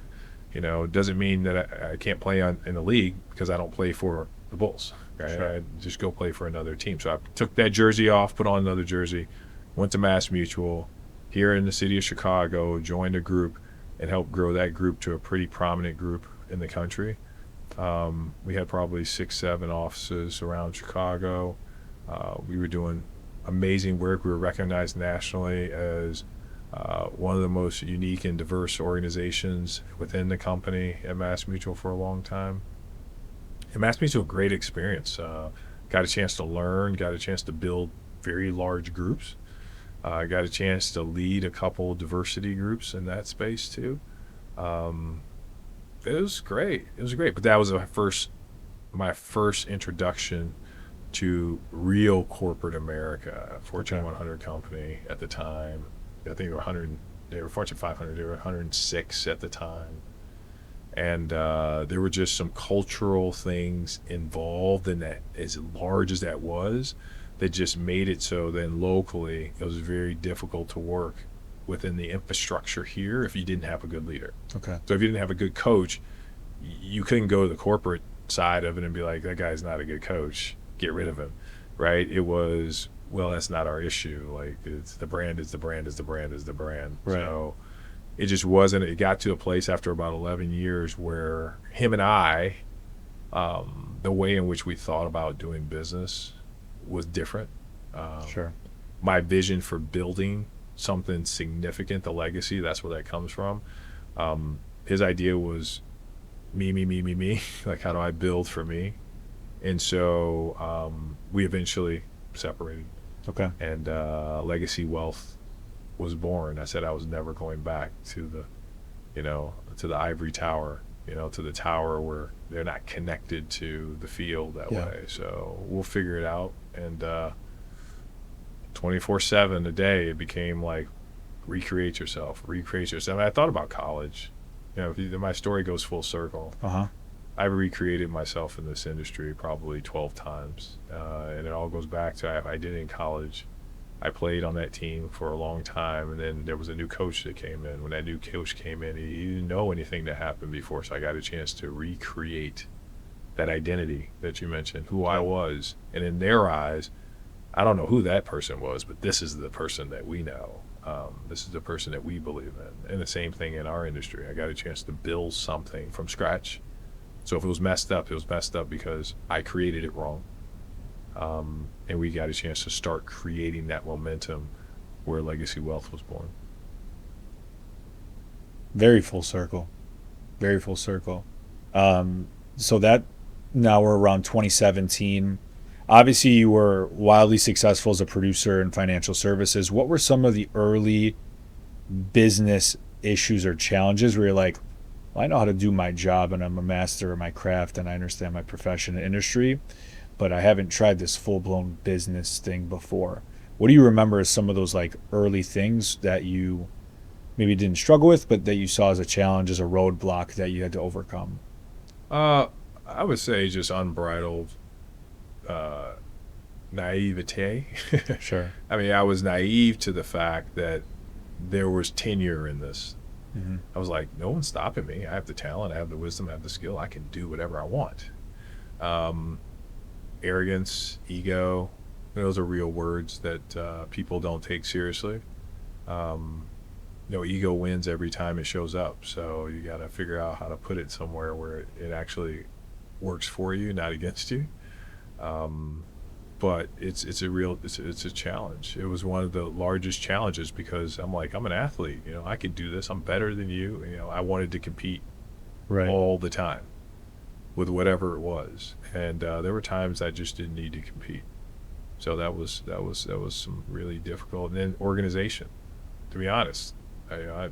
It doesn't mean that I can't play in the league because I don't play for the Bulls. Right? Sure. I'd just go play for another team. So I took that jersey off, put on another jersey, went to Mass Mutual here in the city of Chicago, joined a group, and helped grow that group to a pretty prominent group in the country. We had probably 6, 7 offices around Chicago. We were doing amazing work. We were recognized nationally as one of the most unique and diverse organizations within the company at Mass Mutual for a long time. And Mass Mutual, great experience. Got a chance to learn, got a chance to build very large groups. Got a chance to lead a couple diversity groups in that space too. It was great. It was great. But that was my first introduction to real corporate America. Fortune 100 company at the time. I think they were Fortune 500. They were 106 at the time. And there were just some cultural things involved in that, as large as that was, that just made it so then locally it was very difficult to work within the infrastructure here if you didn't have a good leader. Okay. So if you didn't have a good coach, you couldn't go to the corporate side of it and be like, that guy's not a good coach, get rid of him, right? It was, well, that's not our issue. Like, it's the brand is the brand is the brand is the brand. Right. So it just wasn't, it got to a place after about 11 years where him and I, the way in which we thought about doing business was different. Sure. My vision for building something significant, the legacy, that's where that comes from. His idea was me. Like, how do I build for me? And so we eventually separated. Okay. And Legacy Wealth was born. I said I was never going back to to the ivory tower, to the tower where they're not connected to the field that way. So we'll figure it out. And 24/7 a day, it became like, recreate yourself. I thought about college. My story goes full circle. I recreated myself in this industry probably 12 times. And it all goes back to I did it in college. I played on that team for a long time, and then there was a new coach that came in. When that new coach came in, he didn't know anything that happened before, so I got a chance to recreate that identity that you mentioned, who I was. And in their eyes, I don't know who that person was, but this is the person that we know. This is the person that we believe in. And the same thing in our industry. I got a chance to build something from scratch. So if it was messed up, it was messed up because I created it wrong. And we got a chance to start creating that momentum where Legacy Wealth was born. Very full circle. Very full circle. So that, now we're around 2017. Obviously, you were wildly successful as a producer in financial services. What were some of the early business issues or challenges where you're like, well, I know how to do my job and I'm a master of my craft and I understand my profession and industry, but I haven't tried this full-blown business thing before. What do you remember as some of those like early things that you maybe didn't struggle with, but that you saw as a challenge, as a roadblock that you had to overcome? I would say just unbridled naivete. Sure. I mean, I was naive to the fact that there was tenure in this. Mm-hmm. I was like, no one's stopping me. I have the talent, I have the wisdom, I have the skill. I can do whatever I want. Arrogance, ego, those are real words that people don't take seriously. Ego wins every time it shows up. So you got to figure out how to put it somewhere where it actually works for you, not against you. But it's a challenge. It was one of the largest challenges because I'm an athlete. I could do this. I'm better than you. I wanted to compete all the time with whatever it was, and there were times I just didn't need to compete. So that was some really difficult. And then organization. To be honest, I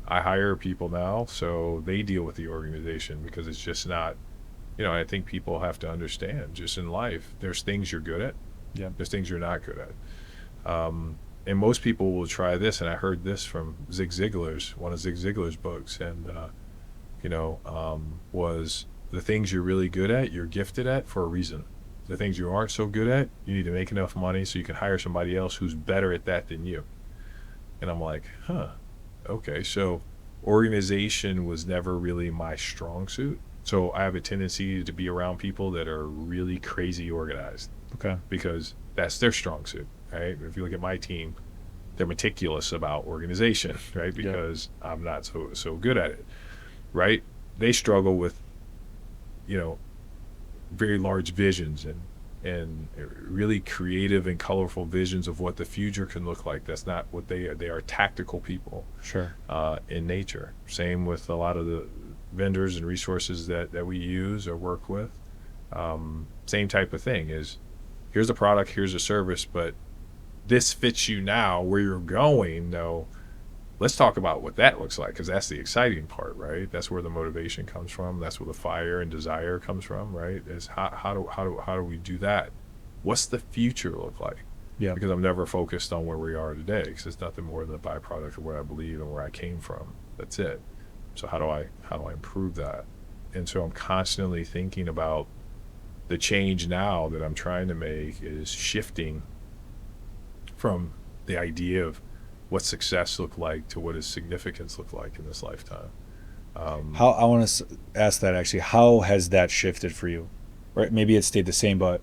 hire people now, so they deal with the organization because it's just not. I think people have to understand just in life, there's things you're good at. Yeah. There's things you're not good at. And most people will try this, and I heard this from one of Zig Ziglar's books, and, was the things you're really good at, you're gifted at for a reason. The things you aren't so good at, you need to make enough money so you can hire somebody else who's better at that than you. And I'm like, okay, so organization was never really my strong suit. So I have a tendency to be around people that are really crazy organized. Okay. Because that's their strong suit, right? If you look at my team, they're meticulous about organization, right? Because I'm not so good at it, right? They struggle with, very large visions and really creative and colorful visions of what the future can look like. That's not what they are. They are tactical people. Sure. In nature. Same with a lot of the vendors and resources that we use or work with. Same type of thing is, here's a product, here's a service, but this fits you now where you're going. No, let's talk about what that looks like, because that's the exciting part, right? That's where the motivation comes from. That's where the fire and desire comes from, right? Is how do we do that? What's the future look like? Yeah. Because I'm never focused on where we are today, because it's nothing more than a byproduct of where I believe and where I came from. That's it. So how do I improve that? And so I'm constantly thinking about the change now that I'm trying to make is shifting from the idea of what success look like to what does significance look like in this lifetime. How I want to ask that actually. How has that shifted for you? Right? Maybe it stayed the same, but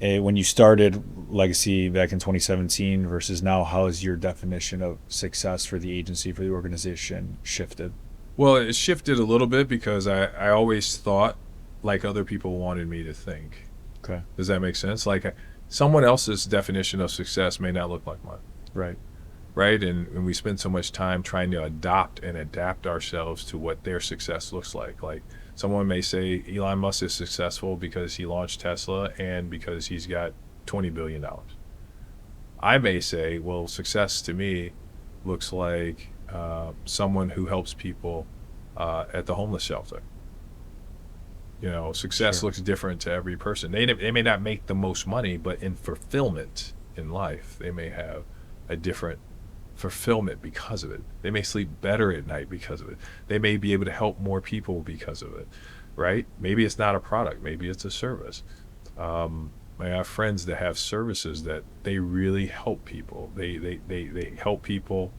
when you started Legacy back in 2017 versus now, how has your definition of success for the agency, for the organization, shifted? Well, it shifted a little bit because I always thought like other people wanted me to think. Okay. Does that make sense? Like someone else's definition of success may not look like mine. Right. Right. And we spend so much time trying to adopt and adapt ourselves to what their success looks like. Like someone may say Elon Musk is successful because he launched Tesla and because he's got $20 billion. I may say, well, success to me looks like someone who helps people at the homeless shelter. Success Sure. looks different to every person. They may not make the most money, but in fulfillment in life, they may have a different fulfillment because of it. They may sleep better at night because of it. They may be able to help more people because of it, right? Maybe it's not a product. Maybe it's a service. I have friends that have services that they really help people. They help people,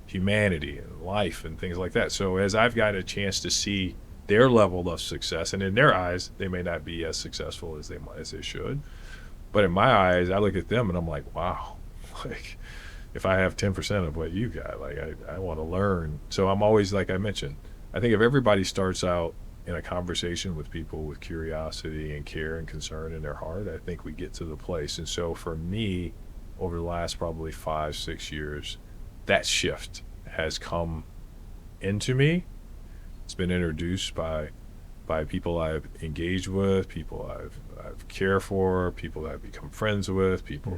humanity and life and things like that. So as I've got a chance to see their level of success, and in their eyes, they may not be as successful as they should. But in my eyes, I look at them and I'm like, wow, like if I have 10% of what you got, like I want to learn. So I'm always, like I mentioned, I think if everybody starts out in a conversation with people with curiosity and care and concern in their heart, I think we get to the place. And so for me, over the last probably 5-6 years, that shift has come into me. It's been introduced by people I've engaged with, people I've cared for, people that I've become friends with, people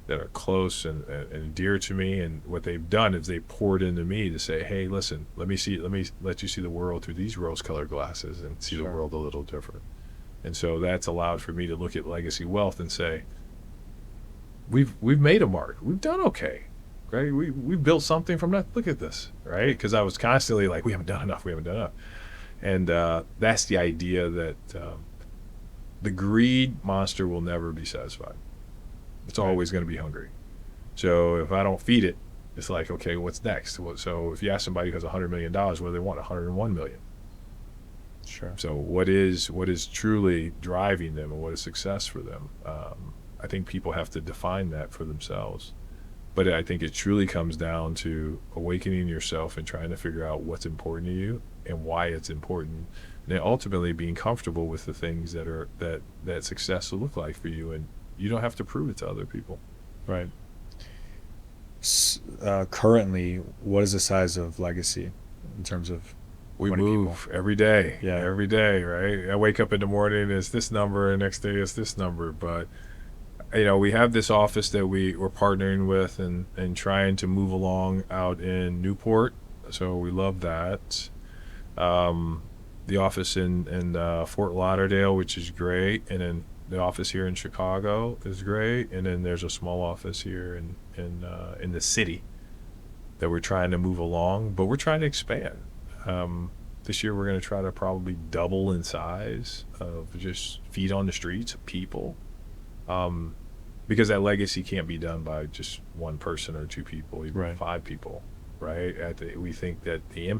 that are close and dear to me. And what they've done is they poured into me to say, hey, listen, let me let you see the world through these rose-colored glasses and see the world a little different. And so that's allowed for me to look at Legacy Wealth and say, we've made a mark. We've done okay. Right? We've built something from that. Look at this, right? Because I was constantly like, we haven't done enough. And that's the idea that the greed monster will never be satisfied. It's always going to be hungry. So if I don't feed it, it's like, okay, what's next? So if you ask somebody who has $100 million, what do they want? $101 million. Sure. So what is truly driving them and what is success for them? I think people have to define that for themselves. But I think it truly comes down to awakening yourself and trying to figure out what's important to you and why it's important, and then ultimately being comfortable with the things that success will look like for you, and you don't have to prove it to other people. Right. Currently, what is the size of Legacy in terms of We 20 move every day. Yeah. Every day, right? I wake up in the morning, it's this number, and next day it's this number. But we have this office that we're partnering with and trying to move along out in Newport. So we love that. The office in Fort Lauderdale, which is great. And then the office here in Chicago is great. And then there's a small office here in the city that we're trying to move along, but we're trying to expand. This year we're going to try to probably double in size of just feet on the streets of people. Because that legacy can't be done by just one person or two people, even Right. 5 people, right? We think that the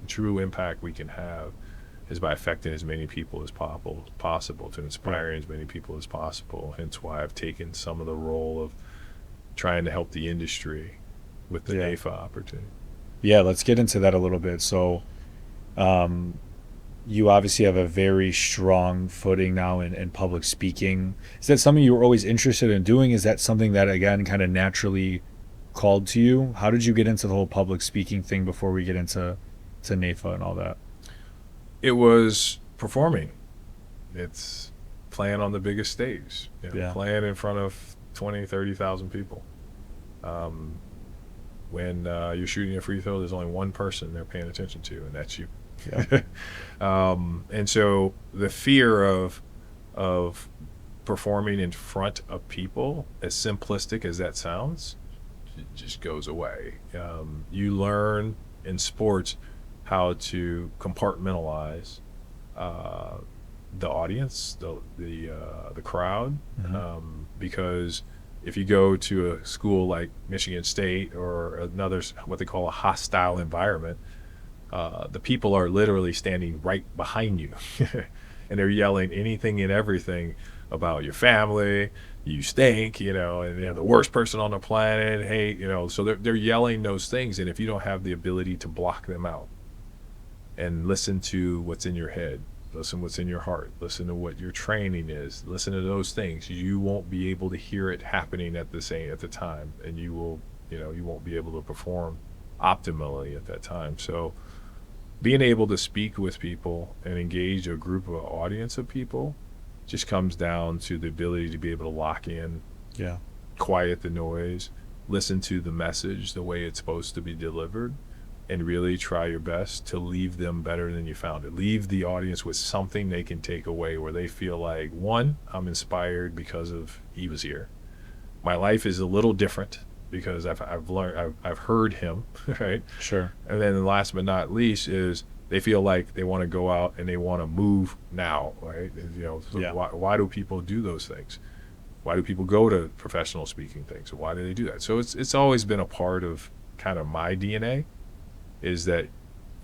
true impact we can have is by affecting as many people as possible, to inspire as many people as possible. Hence why I've taken some of the role of trying to help the industry with the NAIFA opportunity. Yeah, let's get into that a little bit. So you obviously have a very strong footing now in public speaking. Is that something you were always interested in doing? Is that something that, again, kind of naturally called to you? How did you get into the whole public speaking thing before we get into NAIFA and all that? It was performing. It's playing on the biggest stage, playing in front of 20, 30,000 people. When you're shooting a free throw, there's only one person they're paying attention to, and that's you. And so the fear of performing in front of people, as simplistic as that sounds, it just goes away. You learn in sports how to compartmentalize the audience, the crowd, because if you go to a school like Michigan State or another, what they call a hostile environment, the people are literally standing right behind you and they're yelling anything and everything about your family. You stink, and they're the worst person on the planet. Hey, so they're yelling those things. And if you don't have the ability to block them out and listen to what's in your head, listen what's in your heart, listen to what your training is, listen to those things, you won't be able to hear it happening at the time, and you won't be able to perform optimally at that time. So being able to speak with people and engage a group of audience of people just comes down to the ability to be able to lock in, quiet the noise, listen to the message the way it's supposed to be delivered, and really try your best to leave them better than you found it. Leave the audience with something they can take away where they feel like, one, I'm inspired because of he was here. My life is a little different because I've learned, I've heard him, right? Sure. And then last but not least is they feel like they want to go out and they want to move now, right? Why do people do those things? Why do people go to professional speaking things? Why do they do that? So it's always been a part of kind of my DNA, is that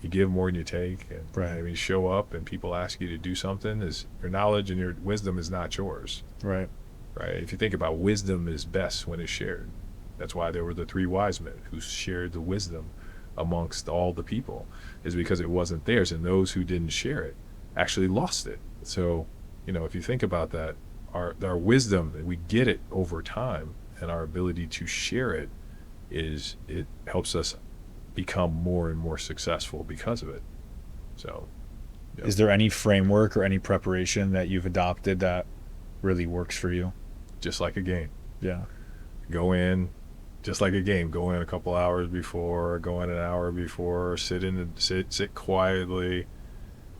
you give more than you take. And right. I mean, show up and people ask you to do something, is your knowledge and your wisdom is not yours. Right. Right. If you think about wisdom is best when it's shared. That's why there were the three wise men who shared the wisdom amongst all the people, is because it wasn't theirs, and those who didn't share it actually lost it. So, if you think about that, our wisdom, we get it over time, and our ability to share it helps us become more and more successful because of it. So, is there any framework or any preparation that you've adopted that really works for you? Just like a game. Yeah. Go in, just like a game. Go in a couple hours before, go in an hour before, sit quietly,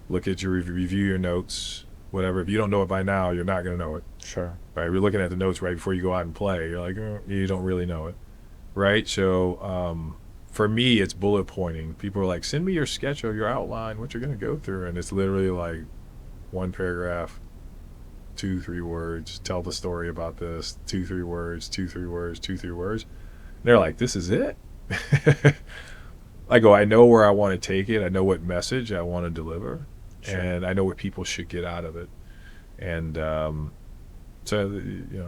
look at review your notes, whatever. If you don't know it by now, you're not going to know it. Sure. Right? You're looking at the notes right before you go out and play. You're like, you don't really know it. Right? So, for me, it's bullet pointing. People are like, send me your sketch or your outline, what you're going to go through. And it's literally like one paragraph, 2-3 words, tell the story about this, 2-3 words, 2-3 words, 2-3 words. And they're like, this is it? I go, I know where I want to take it. I know what message I want to deliver. Sure. And I know what people should get out of it. And so,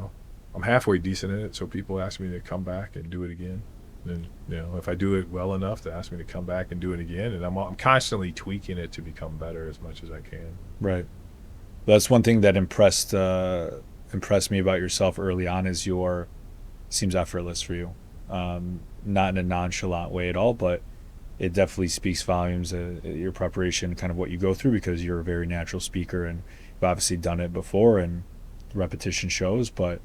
I'm halfway decent at it. So people ask me to come back and do it again. And, if I do it well enough, to ask me to come back and do it again. And I'm constantly tweaking it to become better as much as I can. Right. That's one thing that impressed me about yourself early on, is seems effortless for you. Not in a nonchalant way at all, but it definitely speaks volumes, your preparation, kind of what you go through, because you're a very natural speaker and you've obviously done it before and repetition shows, but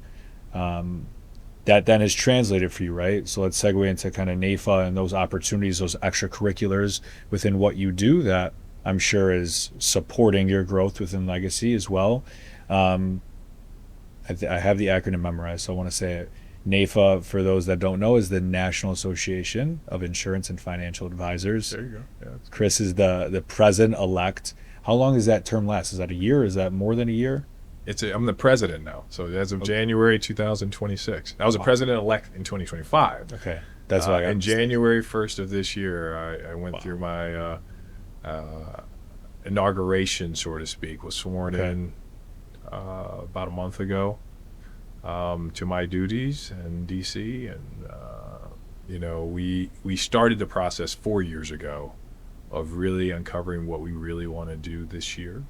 that then is translated for you, right? So let's segue into kind of NAIFA and those opportunities, those extracurriculars within what you do that I'm sure is supporting your growth within Legacy as well. I have the acronym memorized, so I want to say it. NAIFA, for those that don't know, is the National Association of Insurance and Financial Advisors. There you go. Yeah, Chris is the president-elect. How long does that term last? Is that a year? Is that more than a year? I'm the president now. So as of January 2026. I was a president-elect in 2025. Okay. That's what I got. And January 1st of this year, I went through my inauguration, so to speak, was sworn in about a month ago to my duties in DC, and we started the process 4 years ago of really uncovering what we really want to do this year,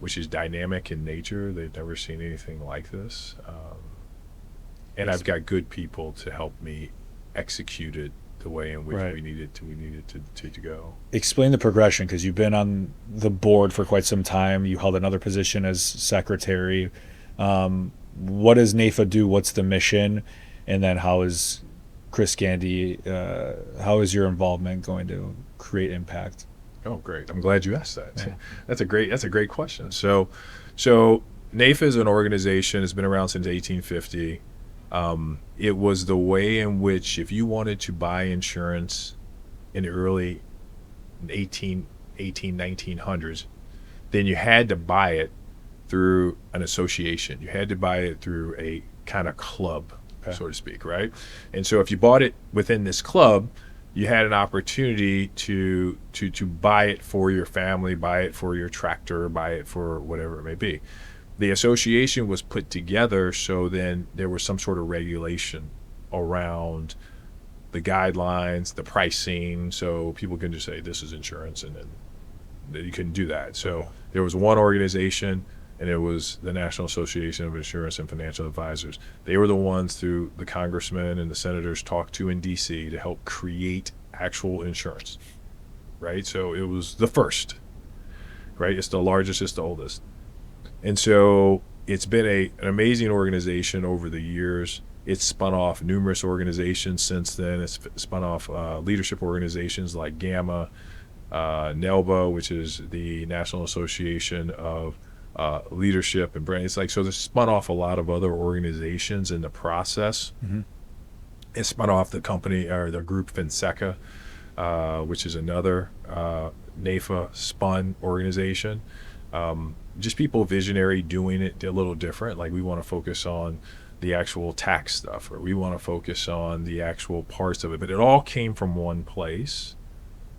which is dynamic in nature. They've never seen anything like this, and I've got good people to help me execute it the way in which we needed to go. Explain the progression, because you've been on the board for quite some time. You held another position as secretary. What does NAIFA do? What's the mission? And then how is Chris Gandy, how is your involvement going to create impact? Oh, great. I'm glad you asked that. Yeah. That's a great question. So NAIFA is an organization that's been around since 1850. It was the way in which, if you wanted to buy insurance in the early 1900s, then you had to buy it through an association. You had to buy it through a kind of club, so to speak, right? And so if you bought it within this club, you had an opportunity to buy it for your family, buy it for your tractor, buy it for whatever it may be. The association was put together so then there was some sort of regulation around the guidelines, the pricing, so people can just say this is insurance, and then you couldn't do that. So there was one organization, and it was the National Association of Insurance and Financial Advisors. They were the ones through the congressmen and the senators talked to in DC to help create actual insurance, right? So it was the first, right? It's the largest, it's the oldest. And so it's been an amazing organization over the years. It's spun off numerous organizations since then. It's spun off leadership organizations like GAMA, NELBA, which is the National Association of Leadership and Brand. It's like, so they spun off a lot of other organizations in the process. Mm-hmm. It spun off the company, or the group Finseca, which is another NAIFA spun organization. Just people visionary doing it a little different. Like, we want to focus on the actual tax stuff, or we want to focus on the actual parts of it. But it all came from one place.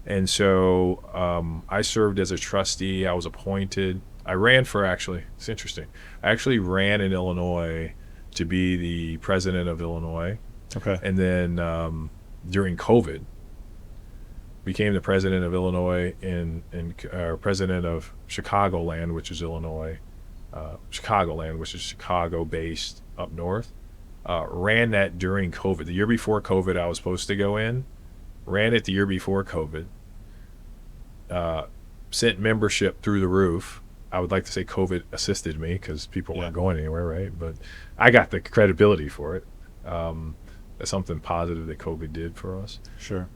And so I served as a trustee. I was appointed. I ran for, it's interesting. I actually ran in Illinois to be the president of Illinois. Okay. And then during COVID, became the president of Illinois and president of Chicagoland, which is Illinois, Chicagoland, which is Chicago-based up north. Ran that during COVID. The year before COVID, I was supposed to go in. Ran it the year before COVID. Sent membership through the roof. I would like to say COVID assisted me because people weren't going anywhere, right? But I got the credibility for it. That's something positive that COVID did for us. Sure.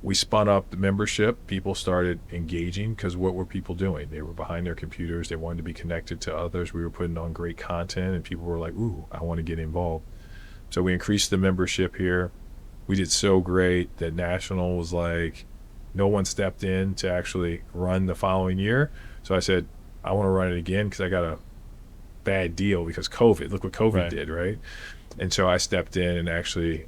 We spun up the membership. People started engaging because what were people doing? They were behind their computers. They wanted to be connected to others. We were putting on great content, and people were like, ooh, I want to get involved. So we increased the membership here. We did so great that National was like, no one stepped in to actually run the following year. So I said, I want to run it again because I got a bad deal because COVID. Look what COVID did, right? And so I stepped in and actually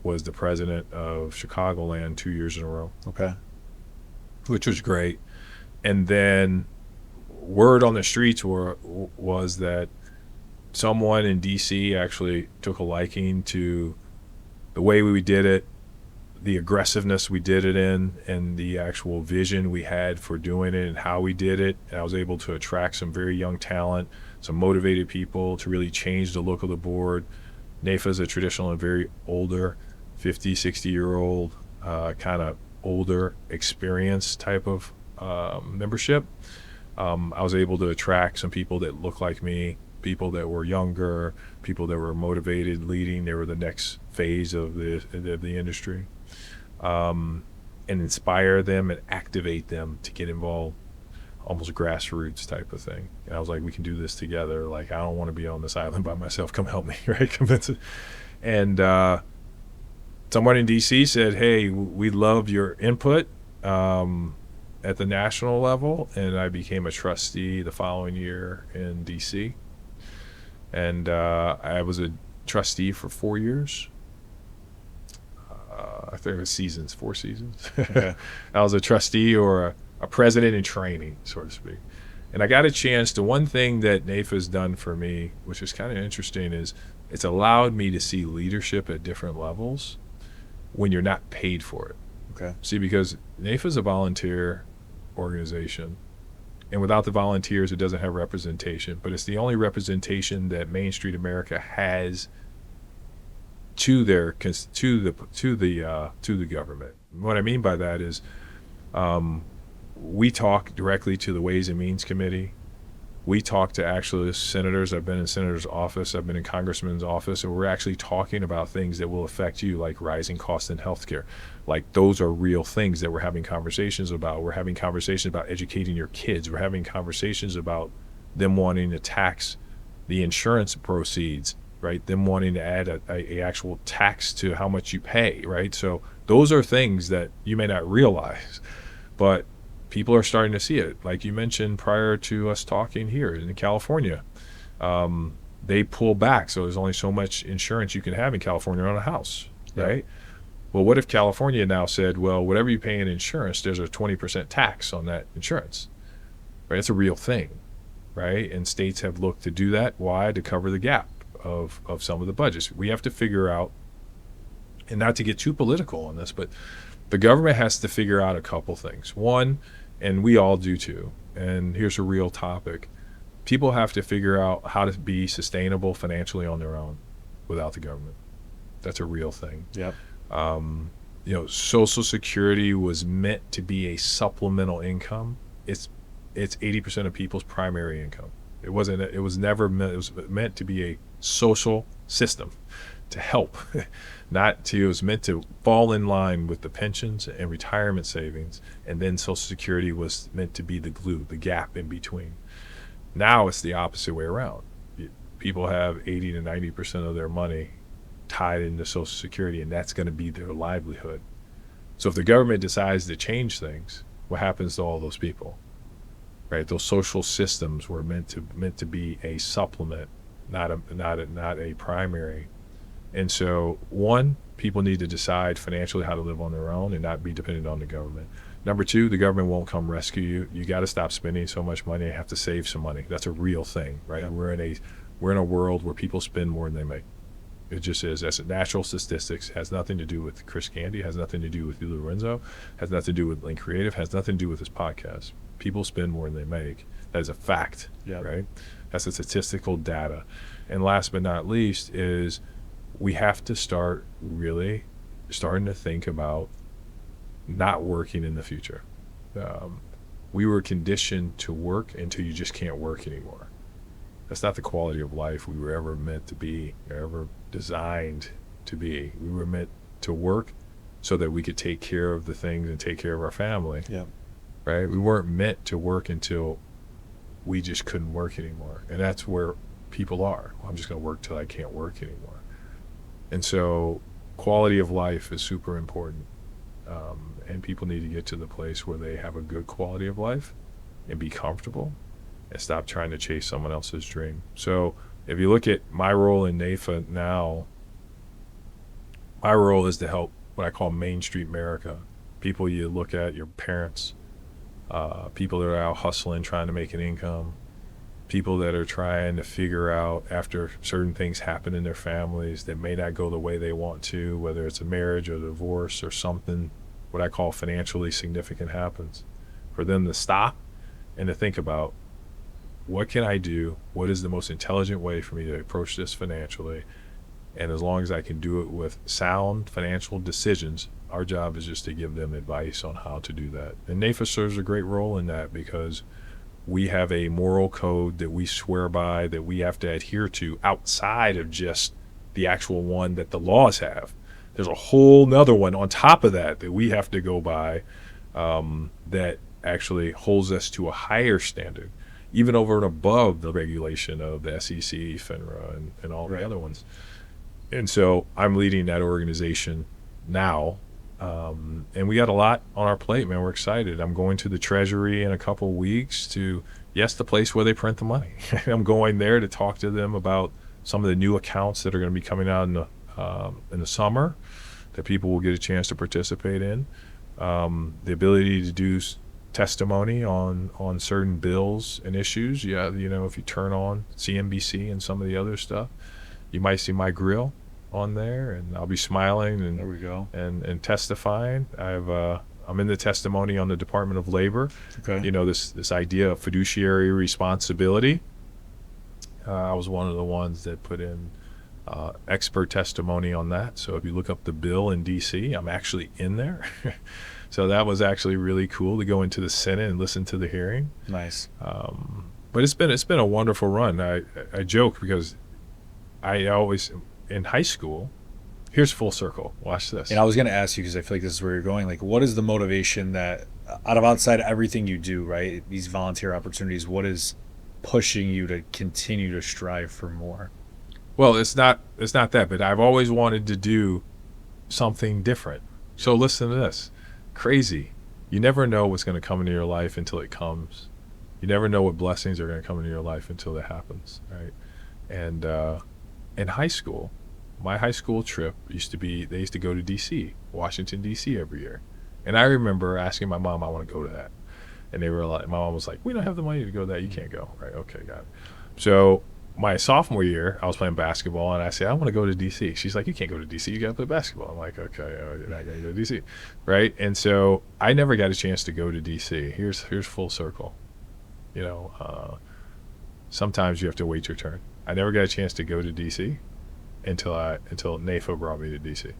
was the president of Chicagoland 2 years in a row. Okay. Which was great. And then word on the streets was that someone in D.C. actually took a liking to the way we did it, the aggressiveness we did it in, and the actual vision we had for doing it and how we did it. And I was able to attract some very young talent, some motivated people to really change the look of the board. NAIFA is a traditional and very older, 50, 60-year-old, kind of older experience type of membership. I was able to attract some people that looked like me, people that were younger, people that were motivated, leading. They were the next phase of the industry. And inspire them and activate them to get involved, almost grassroots type of thing. And I was like, we can do this together. Like, I don't want to be on this island by myself. Come help me, right? Convince it. And someone in D.C. said, hey, we love your input at the national level. And I became a trustee the following year in D.C. And I was a trustee for 4 years. I think it was 4 seasons. Okay. I was a trustee or a president in training, so to speak. And I got a chance to, one thing that NAIFA has done for me, which is kind of interesting, is it's allowed me to see leadership at different levels when you're not paid for it. Okay. See, because NAIFA is a volunteer organization, and without the volunteers, it doesn't have representation. But it's the only representation that Main Street America has to the government. What I mean by that is, we talk directly to the Ways and Means Committee. We talk to actually senators. I've been in senator's office. I've been in congressman's office, and we're actually talking about things that will affect you, like rising costs in healthcare. Like, those are real things that we're having conversations about. We're having conversations about educating your kids. We're having conversations about them wanting to tax the insurance proceeds, right? Them wanting to add a actual tax to how much you pay, right? So those are things that you may not realize, but people are starting to see it. Like you mentioned prior to us talking here in California, they pull back. So there's only so much insurance you can have in California on a house, right? Well, what if California now said, well, whatever you pay in insurance, there's a 20% tax on that insurance, right? It's a real thing, right? And states have looked to do that. Why? To cover the gap of some of the budgets. We have to figure out, and not to get too political on this, but the government has to figure out a couple things. One, and we all do too, and here's a real topic. People have to figure out how to be sustainable financially on their own without the government. That's a real thing. Yep. Social Security was meant to be a supplemental income. It's 80% of people's primary income. It was meant to be a social system to help, it was meant to fall in line with the pensions and retirement savings, and then Social Security was meant to be the glue, the gap in between. Now it's the opposite way around. People have 80 to 90% of their money tied into Social Security, and that's going to be their livelihood. So if the government decides to change things, what happens to all those people? Right? Those social systems were meant to be a supplement, not a primary. And so, one, people need to decide financially how to live on their own and not be dependent on the government. Number two, the government won't come rescue you. You got to stop spending so much money. You have to save some money. That's a real thing, right? Yeah. We're in a world where people spend more than they make. It just is. That's natural statistics. Has nothing to do with Chris Gandy. Has nothing to do with Lorenzo. Has nothing to do with Link Creative. Has nothing to do with this podcast. People spend more than they make. That is a fact, right? That's the statistical data. And last but not least is, we have to start really starting to think about not working in the future. We were conditioned to work until you just can't work anymore. That's not the quality of life we were ever meant to be, or ever designed to be. We were meant to work so that we could take care of the things and take care of our family. Yeah. Right? We weren't meant to work until we just couldn't work anymore. And that's where people are. Well, I'm just going to work till I can't work anymore. And so quality of life is super important. And people need to get to the place where they have a good quality of life and be comfortable and stop trying to chase someone else's dream. So if you look at my role in NAIFA now, my role is to help what I call Main Street America. People you look at, your parents, people that are out hustling, trying to make an income, people that are trying to figure out after certain things happen in their families that may not go the way they want to, whether it's a marriage or a divorce or something, what I call financially significant happens, for them to stop and to think about, what can I do? What is the most intelligent way for me to approach this financially? And as long as I can do it with sound financial decisions, our job is just to give them advice on how to do that. And NAIFA serves a great role in that, because we have a moral code that we swear by, that we have to adhere to outside of just the actual one that the laws have. There's a whole nother one on top of that we have to go by, that actually holds us to a higher standard, even over and above the regulation of the SEC, FINRA, and all the other ones. And so I'm leading that organization now. And we got a lot on our plate, man. We're excited. I'm going to the Treasury in a couple weeks to, the place where they print the money. I'm going there to talk to them about some of the new accounts that are going to be coming out in the summer that people will get a chance to participate in. The ability to do testimony on certain bills and issues. Yeah, if you turn on CNBC and some of the other stuff, you might see my grill on there, and I'll be smiling and There we go. and testifying. I'm in the testimony on the Department of Labor. Okay. This idea of fiduciary responsibility. I was one of the ones that put in expert testimony on that. So if you look up the bill in D.C., I'm actually in there. So that was actually really cool to go into the Senate and listen to the hearing. Nice. But it's been a wonderful run. I joke because I always, in high school, here's full circle. Watch this. And I was going to ask you, because I feel like this is where you're going, like, what is the motivation that, outside of everything you do, right, these volunteer opportunities, what is pushing you to continue to strive for more? Well, it's not that, but I've always wanted to do something different. So listen to this. Crazy. You never know what's going to come into your life until it comes. You never know what blessings are going to come into your life until it happens, right? And in high school, my high school trip they used to go to D.C., Washington, D.C. every year. And I remember asking my mom, I want to go to that. And they were like, my mom was like, we don't have the money to go to that. You can't go. Right. Okay, got it. So my sophomore year, I was playing basketball, and I said, I want to go to D.C. She's like, you can't go to D.C. You got to play basketball. I'm like, okay, I got to go to D.C. Right. And so I never got a chance to go to D.C. Here's full circle. Sometimes you have to wait your turn. I never got a chance to go to D.C. until NAIFA brought me to D.C.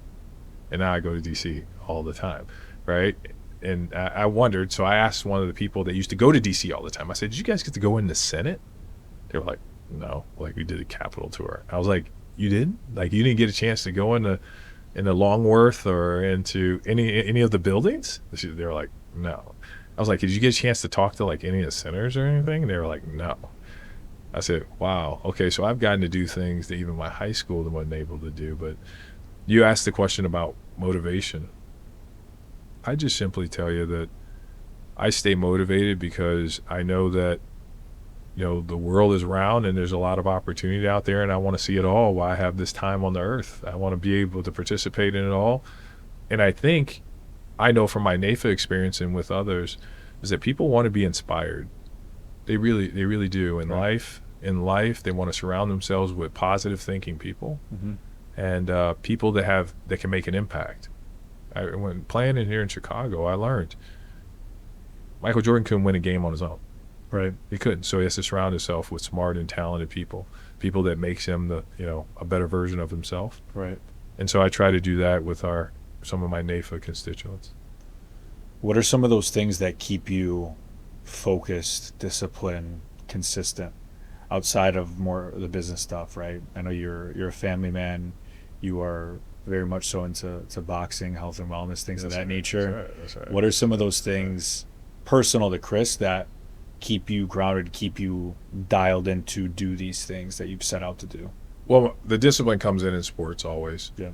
And now I go to D.C. all the time. Right. And I wondered, so I asked one of the people that used to go to D.C. all the time. I said, did you guys get to go in the Senate? They were like, no, like we did a Capitol tour. I was like, you didn't? Like you didn't get a chance to go in the Longworth or into any of the buildings? They were like, no. I was like, did you get a chance to talk to like any of the senators or anything? And they were like, no. I said, wow, okay, so I've gotten to do things that even my high school wasn't able to do. But you asked the question about motivation. I just simply tell you that I stay motivated because I know that, the world is round and there's a lot of opportunity out there, and I want to see it all while I have this time on the earth. I want to be able to participate in it all. And I know from my NAIFA experience and with others is that people want to be inspired. They really do. In life, they want to surround themselves with positive thinking people, and people that can make an impact. When playing in here in Chicago, I learned Michael Jordan couldn't win a game on his own. Right. He couldn't. So he has to surround himself with smart and talented people that makes him a better version of himself. Right. And so I try to do that with some of my NAIFA constituents. What are some of those things that keep you focused, disciplined, consistent outside of more of the business stuff, right? I know you're a family man. You are very much so into boxing, health and wellness, things of that nature. That's right. What are some of those things personal to Chris that keep you grounded, keep you dialed in to do these things that you've set out to do? Well, the discipline comes in sports always. Yeah.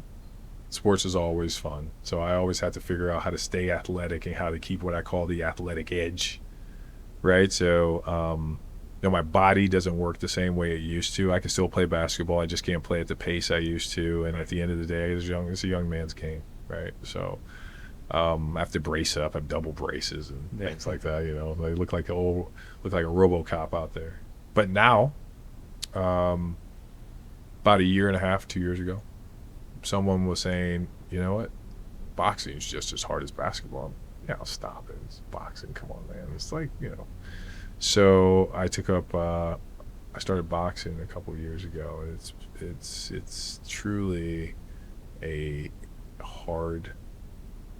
Sports is always fun. So I always have to figure out how to stay athletic and how to keep what I call the athletic edge, right? So, my body doesn't work the same way it used to. I can still play basketball. I just can't play at the pace I used to. And at the end of the day, it's a young man's game, right? So I have to brace up. I have double braces and things like that. They look like a RoboCop out there. But now, about a year and a half, 2 years ago, someone was saying, you know what, boxing is just as hard as basketball. Yeah, I'll stop it. It's boxing. Come on, man. It's like, So I took up. I started boxing a couple of years ago, and it's truly a hard.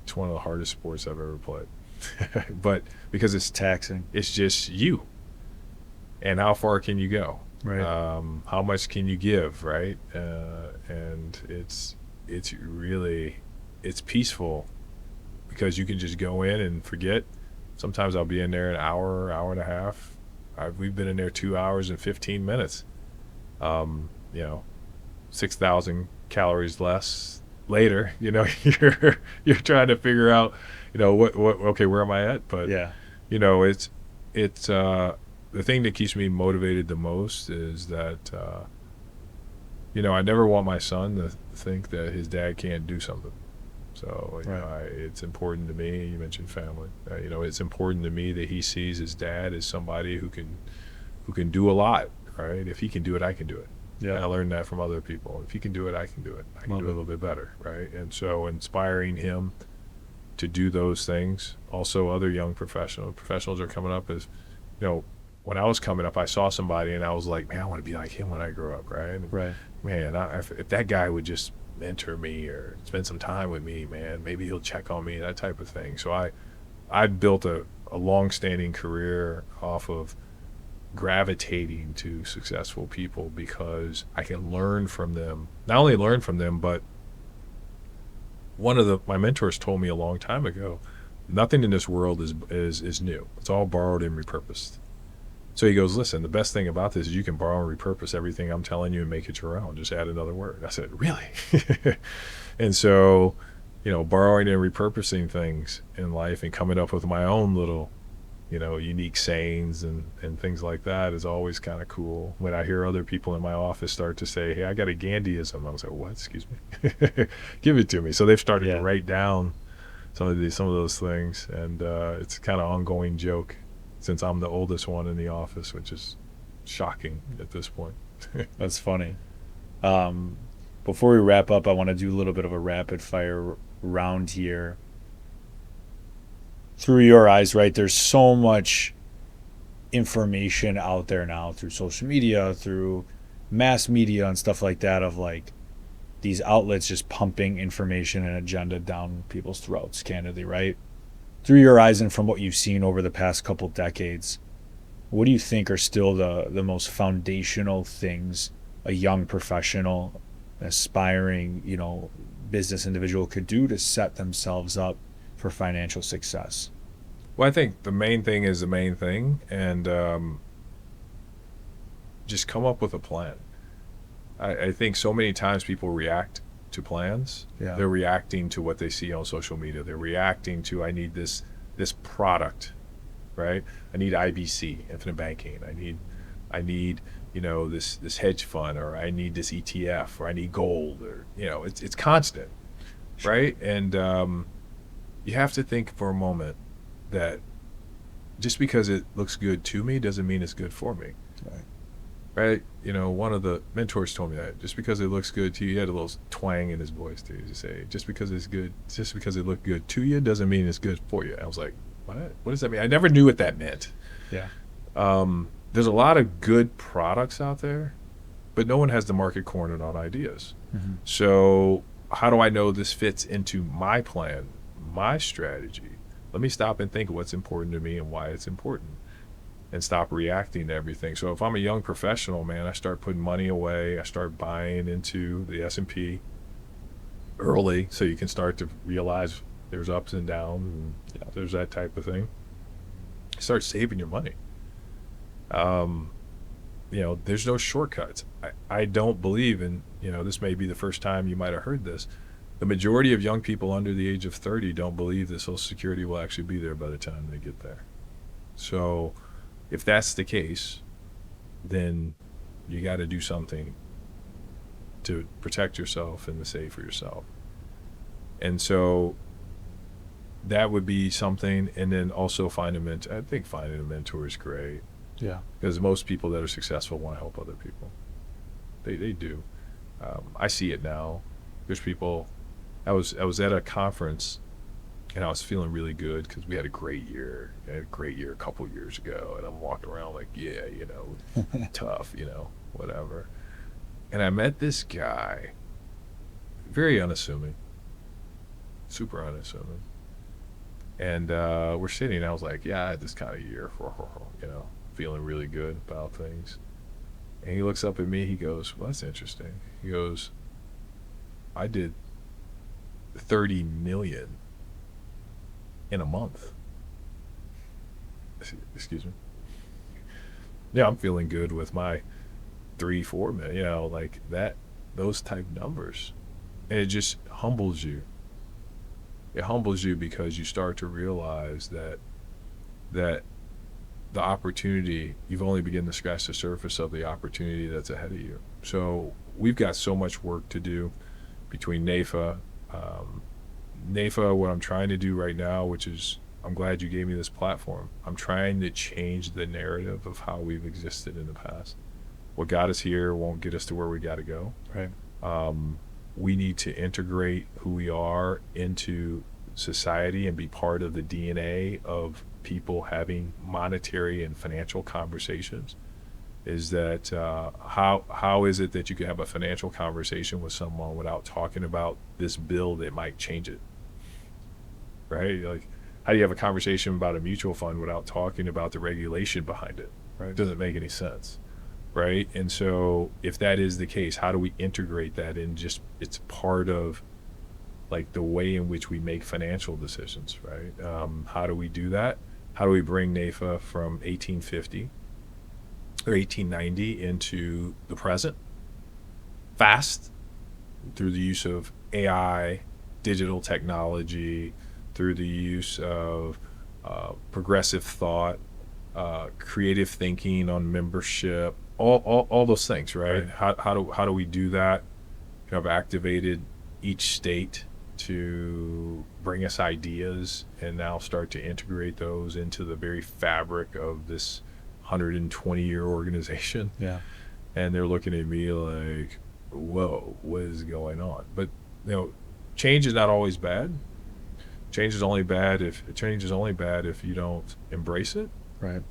It's one of the hardest sports I've ever played, but because it's Taxing. it's just you, and how far can you go? Right. How much can you give? Right. And it's really peaceful because you can just go in and forget. Sometimes I'll be in there an hour and a half. We've been in there 2 hours and 15 minutes. 6,000 calories less later. You're trying to figure out, okay, where am I at? But Yeah. it's the thing that keeps me motivated the most is that I never want my son to think that his dad can't do something. So you Right. know, it's important to me. You mentioned family. You know, it's important to me that he sees his dad as somebody who can do a lot. Right? If he can do it, I can do it. Yeah. And I learned that from other people. If he can do it, I can do it. I can Love do it a it. little bit better. Right? And so inspiring him to do those things. Also, other young professionals are coming up as, you know, when I was coming up, I saw somebody and I was like, man, I want to be like him when I grow up, right? And Right. man, if that guy would just mentor me or spend some time with me, man, maybe he'll check on me, that type of thing. So I built a long-standing career off of gravitating to successful people because I can learn from them. Not only learn from them, but one of my mentors told me a long time ago, nothing in this world is new. It's all borrowed and repurposed. So he goes, listen, the best thing about this is you can borrow and repurpose everything I'm telling you and make it your own. Just add another word. I said, really? And so, you know, borrowing and repurposing things in life and coming up with my own little, you know, unique sayings and things like that is always kind of cool. When I hear other people in my office start to say, hey, I got a Gandyism, I was like, what? Excuse me? Give it to me. So they've started to write down some of those things, and it's kind of ongoing joke since I'm the oldest one in the office, which is shocking at this point. That's funny. Before we wrap up, I want to do a little bit of a rapid fire round here. Through your eyes, right, there's so much information out there now through social media, through mass media and stuff like that, of like these outlets just pumping information and agenda down people's throats, candidly, right? Through your eyes and from what you've seen over the past couple decades, what do you think are still the most foundational things a young professional, aspiring, you know, business individual could do to set themselves up for financial success? Well, I think the main thing is the main thing, and just come up with a plan. I think so many times people react to plans. Yeah. They're reacting to what they see on social media. They're reacting to, I need this product, right? I need IBC, infinite banking. I need, you know, this hedge fund, or I need this ETF, or I need gold, or, you know, it's constant, right? And you have to think for a moment that just because it looks good to me doesn't mean it's good for me. Right? You know, one of the mentors told me that just because it looks good to you, he had a little twang in his voice too, to say, just because it looked good to you doesn't mean it's good for you. I was like, what does that mean? I never knew what that meant. Yeah. There's a lot of good products out there, but no one has the market cornered on ideas. Mm-hmm. So how do I know this fits into my plan, my strategy? Let me stop and think what's important to me and why it's important, and stop reacting to everything. So if I'm a young professional, man, I start putting money away. I start buying into the S&P early, so you can start to realize there's ups and downs, and there's that type of thing. Start saving your money. You know, there's no shortcuts. I don't believe in, you know, this may be the first time you might have heard this. The majority of young people under the age of 30 don't believe that Social Security will actually be there by the time they get there. So if that's the case, then you got to do something to protect yourself and to save for yourself. And so that would be something. And then also find a mentor. I think finding a mentor is great. Yeah. Because most people that are successful want to help other people. They do. I see it now. There's people. I was at a conference, and I was feeling really good because we had a great year. I had a great year a couple years ago, and I'm walking around like, yeah, you know, tough, you know, whatever. And I met this guy, very unassuming, super unassuming. And we're sitting, and I was like, yeah, I had this kind of year, you know, feeling really good about things. And he looks up at me, he goes, well, that's interesting. He goes, I did 30 million in a month. Excuse me. Yeah, I'm feeling good with my 3-4 million, you know, like that, those type numbers. And it just humbles you. It humbles you because you start to realize that the opportunity, you've only begun to scratch the surface of the opportunity that's ahead of you. So we've got so much work to do between NAIFA, NAIFA, what I'm trying to do right now, which is, I'm glad you gave me this platform. I'm trying to change the narrative of how we've existed in the past. What got us here won't get us to where we got to go. Right. We need to integrate who we are into society and be part of the DNA of people having monetary and financial conversations. Is that how is it that you can have a financial conversation with someone without talking about this bill that might change it? Right? Like, how do you have a conversation about a mutual fund without talking about the regulation behind it? Right. It doesn't make any sense. Right? And so if that is the case, how do we integrate that in? Just, it's part of like the way in which we make financial decisions, right? How do we do that? How do we bring NAIFA from 1850 or 1890 into the present fast through the use of AI, digital technology, through the use of progressive thought, creative thinking on membership, all those things, right? How do we do that? You know, I've activated each state to bring us ideas and now start to integrate those into the very fabric of this 120-year organization. Yeah. And they're looking at me like, whoa, what is going on? But you know, change is not always bad. Change is only bad if you don't embrace it. Right.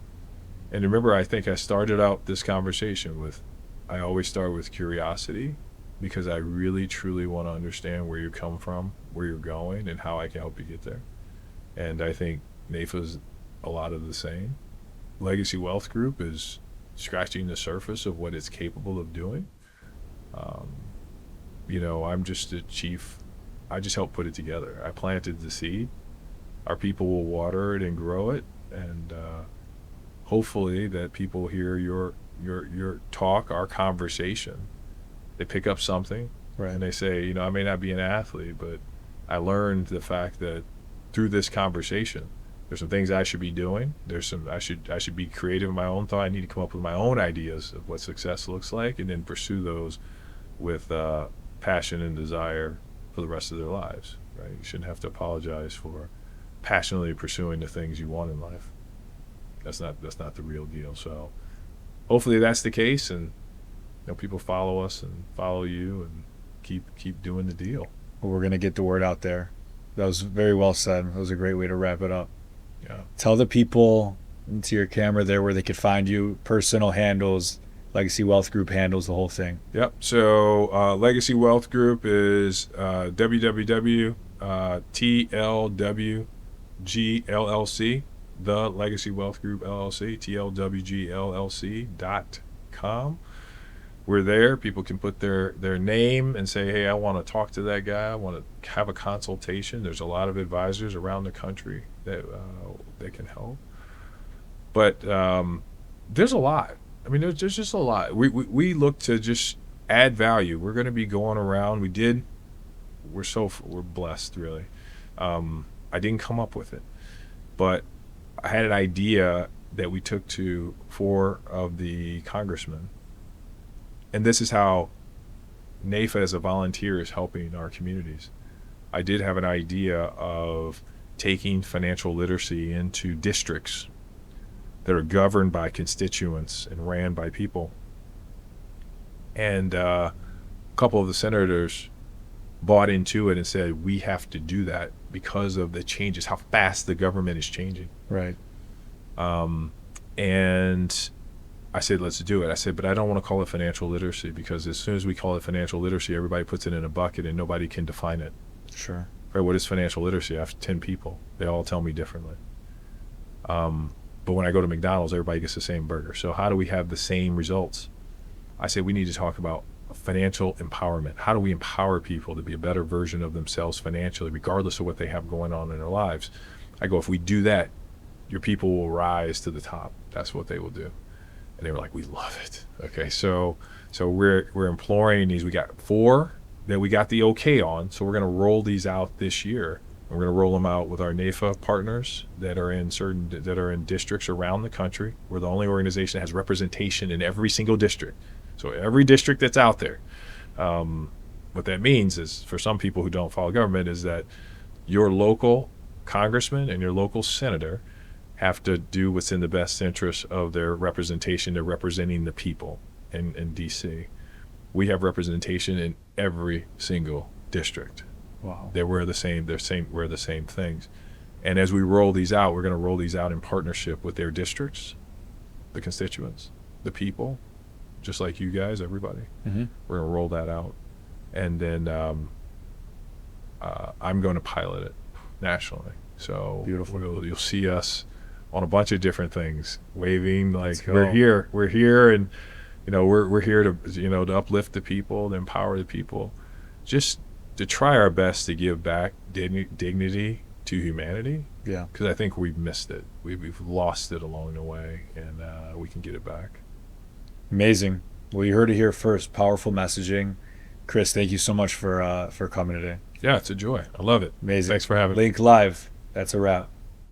And remember, I think I started out this conversation with, I always start with curiosity, because I really truly want to understand where you come from, where you're going, and how I can help you get there. And I think NAIFA is a lot of the same. Legacy Wealth Group is scratching the surface of what it's capable of doing. You know, I'm just a chief. I just help put it together. I planted the seed. Our people will water it and grow it, and hopefully that people hear your talk, our conversation. They pick up something, Right. and they say, you know, I may not be an athlete, but I learned the fact that through this conversation, there's some things I should be doing. There's some I should be creative in my own thought. I need to come up with my own ideas of what success looks like, and then pursue those with passion and desire for the rest of their lives. Right? You shouldn't have to apologize for passionately pursuing the things you want in life. That's not the real deal. So hopefully that's the case, and you know, people follow us and follow you and keep doing the deal. Well, we're gonna get the word out there. That was very well said. That was a great way to wrap it up. Yeah. Tell the people into your camera there where they could find you, personal handles, Legacy Wealth Group handles, the whole thing. Yep. So Legacy Wealth Group is www.TLWGLLC, the Legacy Wealth Group LLC, TLWGLLC.com. We're there. People can put their name and say, hey, I want to talk to that guy. I want to have a consultation. There's a lot of advisors around the country that can help. But there's a lot. I mean, there's just a lot. We look to just add value. We're going to be going around. We're blessed, really. I didn't come up with it, but I had an idea that we took to 4 of the congressmen. And this is how NAIFA as a volunteer is helping our communities. I did have an idea of taking financial literacy into districts that are governed by constituents and ran by people. And a couple of the senators bought into it and said, we have to do that because of the changes, how fast the government is changing. Right. And I said, let's do it. I said, but I don't want to call it financial literacy, because as soon as we call it financial literacy, everybody puts it in a bucket and nobody can define it. Sure. Right? What is financial literacy? I have 10 people. They all tell me differently. But when I go to McDonald's, everybody gets the same burger. So how do we have the same results? I said, we need to talk about financial empowerment. How do we empower people to be a better version of themselves financially, regardless of what they have going on in their lives? I go, if we do that, your people will rise to the top. That's what they will do. And they were like, we love it. Okay, so we're imploring these. We got 4 that we got the okay on, so we're going to roll these out this year. And we're going to roll them out with our NAIFA partners that are in districts around the country. We're the only organization that has representation in every single district. So every district that's out there. What that means is, for some people who don't follow government, is that your local congressman and your local senator have to do what's in the best interest of their representation. They're representing the people in D.C. We have representation in every single district. Wow. We're the same things. And as we roll these out, we're going to roll these out in partnership with their districts, the constituents, the people, just like you guys, everybody. Mm-hmm. We're going to roll that out. And then I'm going to pilot it nationally. So beautiful. You'll see us on a bunch of different things, waving like cool. we're here, and we're here to to uplift the people, to empower the people, just to try our best to give back dignity to humanity. Yeah, because I think we've missed it. We've lost it along the way, and we can get it back. Amazing. Well, you heard it here first. Powerful messaging. Chris, thank you so much for coming today. Yeah, it's a joy. I love it. Amazing. Thanks for having me. Link Live. That's a wrap.